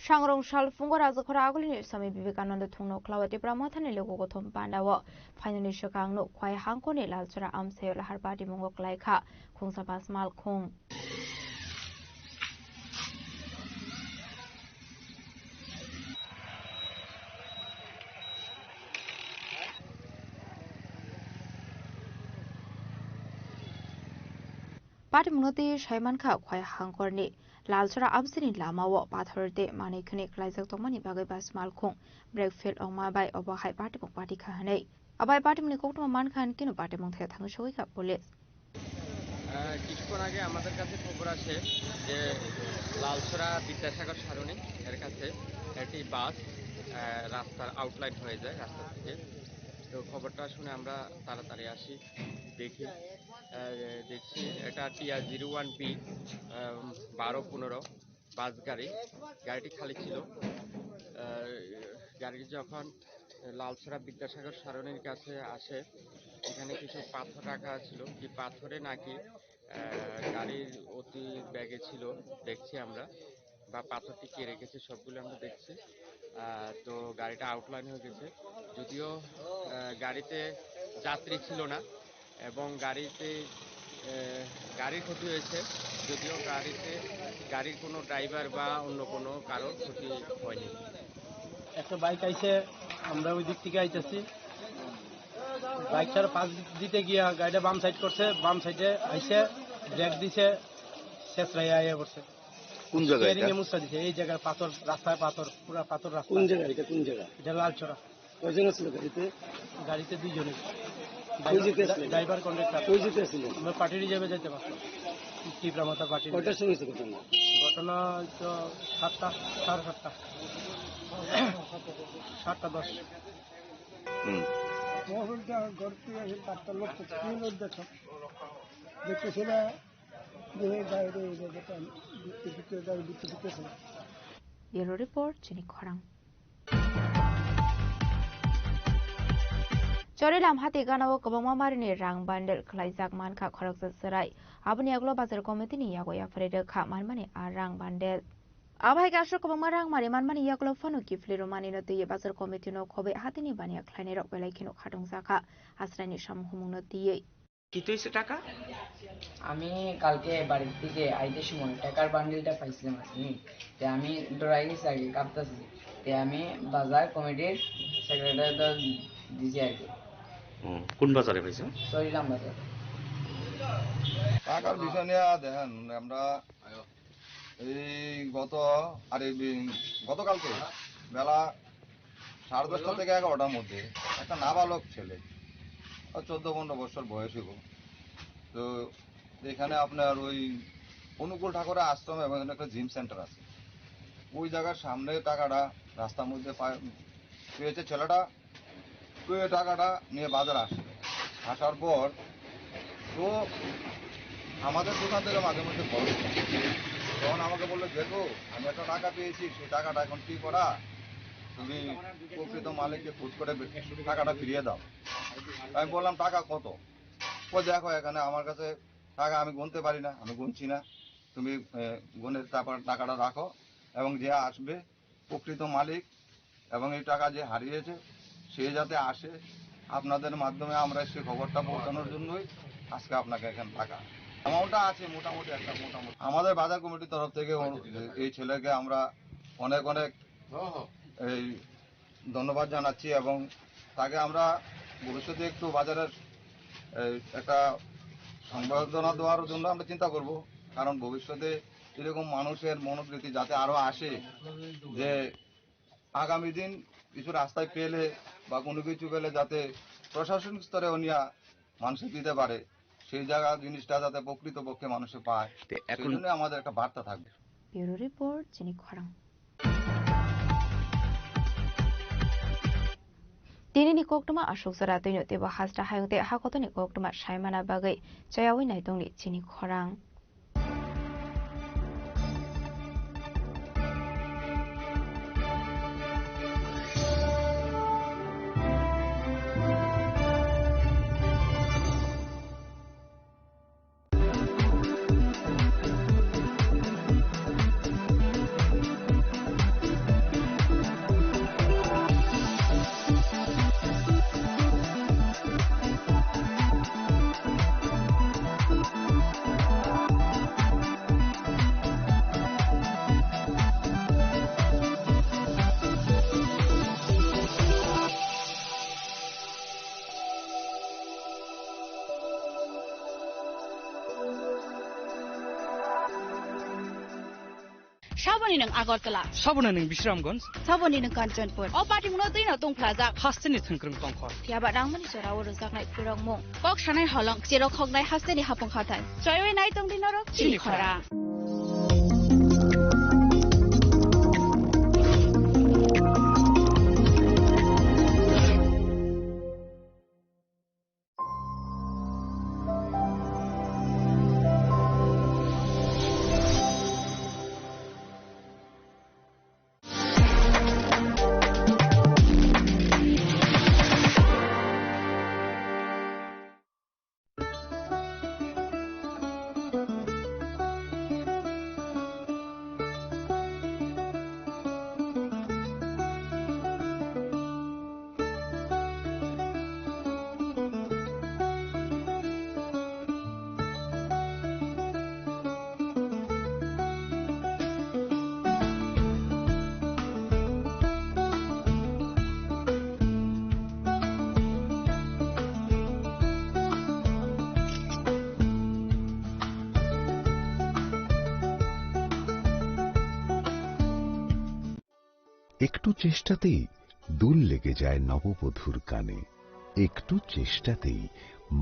सांग्रं साल फुंगो राजखरा आगुलिनि स्वामी विवेकानंद थुंनो क्लावति ब्रह्मथानि लोगो गथम पांडाव फाइनलि सकांगनो ख्वाय हांकोनि लालचरा आमसे लाहार पार्टी मंगो क्लाइखा खुंसा पास माल खुं पार्टी मुनति साइमानखा ख्वाय हांकोरनि लालचरा आमसेनि लामाओ पाथरदे मानिखनि क्लाइजक तंमानि बागै बास मालखुं ब्रेकफिल्ड अमा बाय अबाहाय पार्टी मं पार्टी खाहनै अबाय पार्टी मनि कोकटमा मानखान किनु पार्टी मं থেকে थांनो सौइखा पुलिस কিছুক্ষণ আগে আমাদের কাছে খবর আসে যে লালচরা বিদ্যাসাগর সারণী এর কাছে একটি বাস রাস্তার আউটলাইন হয়ে যায় রাস্তা থেকে। তো খবরটা শুনে আমরা তাড়াতাড়ি আসি, দেখছি এটা TR-01B 1215 বাস গাড়ি। গাড়িটি খালি ছিল। গাড়িটি যখন লালচরা বিদ্যাসাগর সারণীর কাছে আসে, এখানে কিছু পাথর রাখা ছিল, কি পাথরে নাকি গাড়ির অতি ব্যাগে ছিল দেখছি আমরা, বা পাথরটি কে রেখেছে সবগুলো আমরা দেখছি। তো গাড়িটা আউটলাইন হয়ে গেছে, যদিও গাড়িতে যাত্রী ছিল না এবং গাড়ির ক্ষতি হয়েছে, যদিও গাড়ির কোনো ড্রাইভার বা অন্য কোনো কারোর ক্ষতি হয়নি। একটা বাইক আইছে, আমরা ওই দিক থেকে আইতেছি, বাইকটার পাশ দিতে গিয়া গাড়িটা বাম সাইড করছে, বাম সাইডে আইসে ব্রেক দিছে, শেষ রাইয়া আইয়া পড়ছে। কোন জায়গায় মুসা দিছে এই জায়গায় পাথর, রাস্তায় পাথর, পুরা পাথর রাস্তা। কোন জায়গা এটা, কোন জায়গা এটা লালচরা। কয়জন ছিল গাড়িতে? গাড়িতে দুইজনে, ড্রাইভার কন্ডাক্টর। কই যেতে ছিল? আমরা পার্টি রিজার্ভে যেতে পারতাম, টিপ্রামাতা পার্টি। কয়টার সময় হয়েছে ঘটনা? ঘটনা তো 7টা, 7:30, 7:10। মহলটা ঘর থেকে আসে 7টা লোক দেখো দেখতেছে না যে বাইরে Bureau Report Chini Khorang Chorilam hati ganawo kabangma marini rang bandel khlaijak mankha khoraksa sarai aboni aglo bazar committee ni yago ya frede kha manmani a rang bandel abai gasho kabangma rang mari manmani yaglo phano ki flero mani no tiye bazar committee no khobe hatini bania khlaini rok belai khino khatung jaka asraini samhumung no tiye কি হইছে টাকা? আমি কালকে বাড়ি থেকে আইতে সময় টাকার বান্ডিলটা পাইছিলাম আর কি। তে আমি ডরাই গেছি আগে, কাঁপতেছি। তে আমি বাজার কমিটির সেক্রেটারিটা দিছি আর কি। কোন বাজারে পাইছো? চরিলাম বাজার। টাকার বিষয় নিয়ে দেখেন, আমরা গতকালকে বেলা 10:30 থেকে 11টার মধ্যে একটা নাবালক ছেলে, 14-15 বছর বয়স হইব, তো এখানে আপনার ওই অনুকূল ঠাকুরের আশ্রম এবং একটা জিম সেন্টার আছে, ওই জায়গার সামনে টাকাটা রাস্তার মধ্যে পেয়েছে ছেলেটা। ওই টাকাটা নিয়ে বাজার আসার পর তো আমাদের দোকান থেকে মাঝে মধ্যে বড় তখন আমাকে বললো, দেখো আমি একটা টাকা পেয়েছি, সেই টাকাটা এখন কি করা, তুমি প্রকৃত মালিককে খুঁজ করে টাকাটা ফিরিয়ে দাও। আমি বললাম টাকা কত? ও দেখো এখানে আমার কাছে টাকা আমি গুনতে পারি না, আমি গুনছি না, তুমি গুনে তারপর টাকাটা রাখো এবং যে আসবে প্রকৃত মালিক এবং এই টাকা যে হারিয়েছে সে যাতে আসে, আপনাদের মাধ্যমে আমরা সে খবরটা পৌঁছানোর জন্যই আজকে আপনাকে এখানে টাকা অ্যামাউন্টটা আছে মোটামুটি আমাদের বাজার কমিটির তরফ থেকে এই ছেলেকে আমরা অনেক এই ধন্যবাদ জানাচ্ছি এবং তাকে আমরা ভবিষ্যতে একটু বাজারের একটা সংবর্ধনা দেওয়ার জন্য আমরা চিন্তা করব কারণ ভবিষ্যতে এরকম মানুষের মনোবৃত্তি যাতে আরো আসে, যে আগামী দিন কিছু রাস্তায় পেলে বা কোনো কিছু পেলে যাতে প্রশাসনিক স্তরে উনিয়া মানুষে দিতে পারে, সেই জায়গা জিনিসটা যাতে প্রকৃতপক্ষে মানুষে পায়, সেই জন্য আমাদের একটা বার্তা থাকবে। ব্যুরো রিপোর্ট চিনি খরাং। दिनैनि कोकटमा अशोक जरा दैनो तेबो हाजरा हायंते हाखतनि कोकटमा सायमाना बागै जयावै नायदंनि चिनि खरां। साबोनी नों आगरतला साबोना नों बिश्रामगंज साबोनी नों कांचनपुर अ पार्टी मुनो दैनो दं फ्लाजा हास्टेनि थंख्रं तंखर याबा रांमनि जराव रोजाकनाय पुरं मु कक सानाय हलं जेराव खगनाय हास्टेनि हापं खाथाय जयवे नाय दं दिनरो चिनि खरा একটু চেষ্টাতেই দুল লেগে যায় নববধূর কানে, একটু চেষ্টাতেই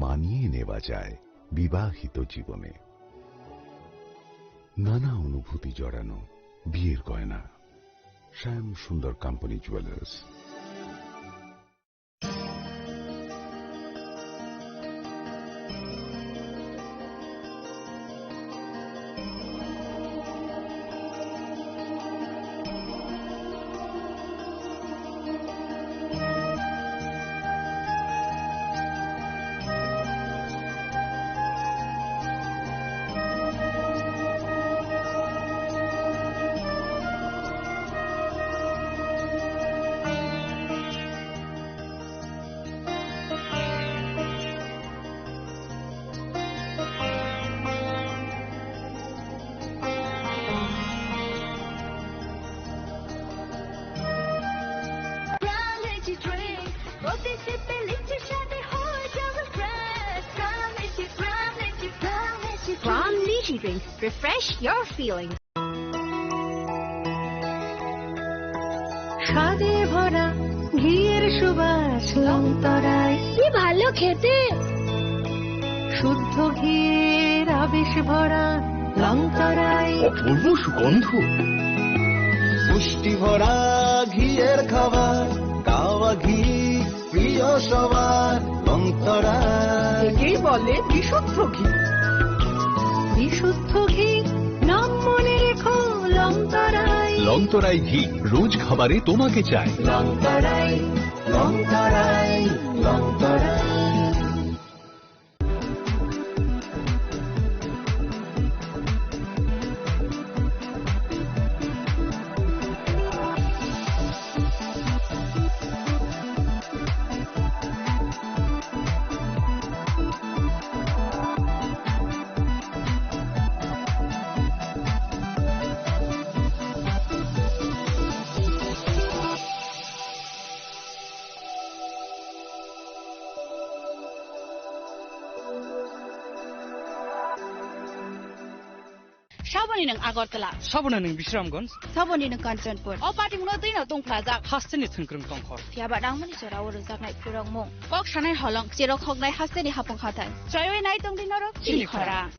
মানিয়ে নেওয়া যায় বিবাহিত জীবনে। নানা অনুভূতি জড়ানো বিয়ের গয়না। শ্যাম সুন্দর company jewellers. Refresh your feelings. স্বাদে ভরা ঘিয়ের সুবাস লংতরায় কি ভালো খেতে, শুদ্ধ ঘিয়ের আবেশ ভরা লংতরায় অপূর্ব সুগন্ধ, পুষ্টি ভরা ঘিয়ের খাবার, গাওয়া ঘি প্রিয় সবার লংতরায়। একেই বলে বিশুদ্ধ ঘি। বিশুদ্ধ ঘি নাম মনে রেখো লংতরাই। লংতরাই ঘি রোজ খাবারে তোমাকে চাই। লংতরাই লংতরাই লংতরাই। Saboni ng Agartala. Sabona ning Bisramganj. Saboni ng Kanchanpur. O pati mo din na tong plaza. Hasteni Thunkrung Tongkhor. Tiaba dang mani chora oro zaknai purong mong. Kok sanai holong jerok hognai hasteni hapong khatai. Choyoi nai tong din noro chili khara.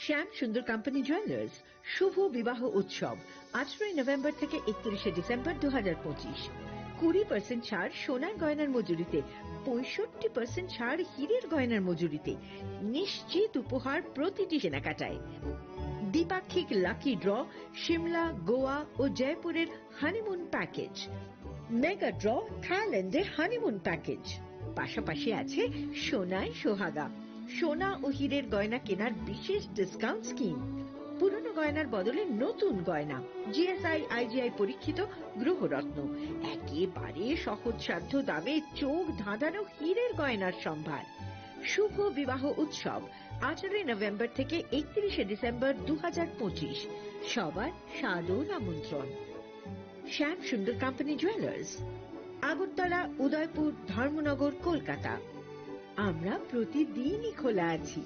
শ্যাম সুন্দর company jewellers শুভ বিবাহ উৎসব 18 November থেকে 31 December 2025। 20% ছাড় সোনার গয়নার মজুরিতে, 65% ছাড় হীরের গয়নার মজুরিতে, নিশ্চিত উপহার প্রতিটি কেনাকাটায়। দ্বিপাক্ষিক লাকি ড্র, সিমলা, গোয়া ও জয়পুরের হানিমুন প্যাকেজ, মেগা ড্র থাইল্যান্ডে হানিমুন প্যাকেজ, পাশাপাশি আছে সোনায় সোহাগা, সোনা ও হীরের গয়না কেনার বিশেষ ডিসকাউন্ট স্কিম, পুরনো গয়নার বদলে নতুন গয়না, জিএসআই আইজিআই পরীক্ষিত গ্রহরত্ন, একেবারে সহজসাধ্য দামে চোখ ধাঁধানো হীরের গয়নার সম্ভার। শুভ বিবাহ উৎসব 18 নভেম্বর থেকে 31 ডিসেম্বর 2025। সবার সাদর আমন্ত্রণ। শ্যাম সুন্দর কোম্পানি জুয়েলার্স, আগরতলা, উদয়পুর, ধর্মনগর, কলকাতা। আমরা প্রতিদিনই খোলা আছি।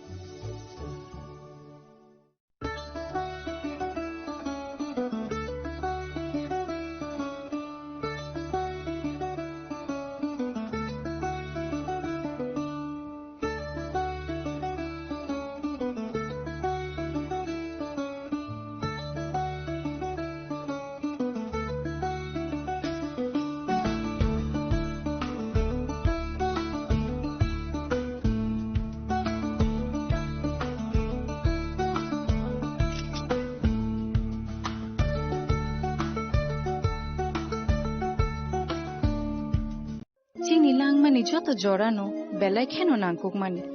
চিনি লাংমানি যত জড়ানো বেলায় খেনো নাঙ্কুক মানি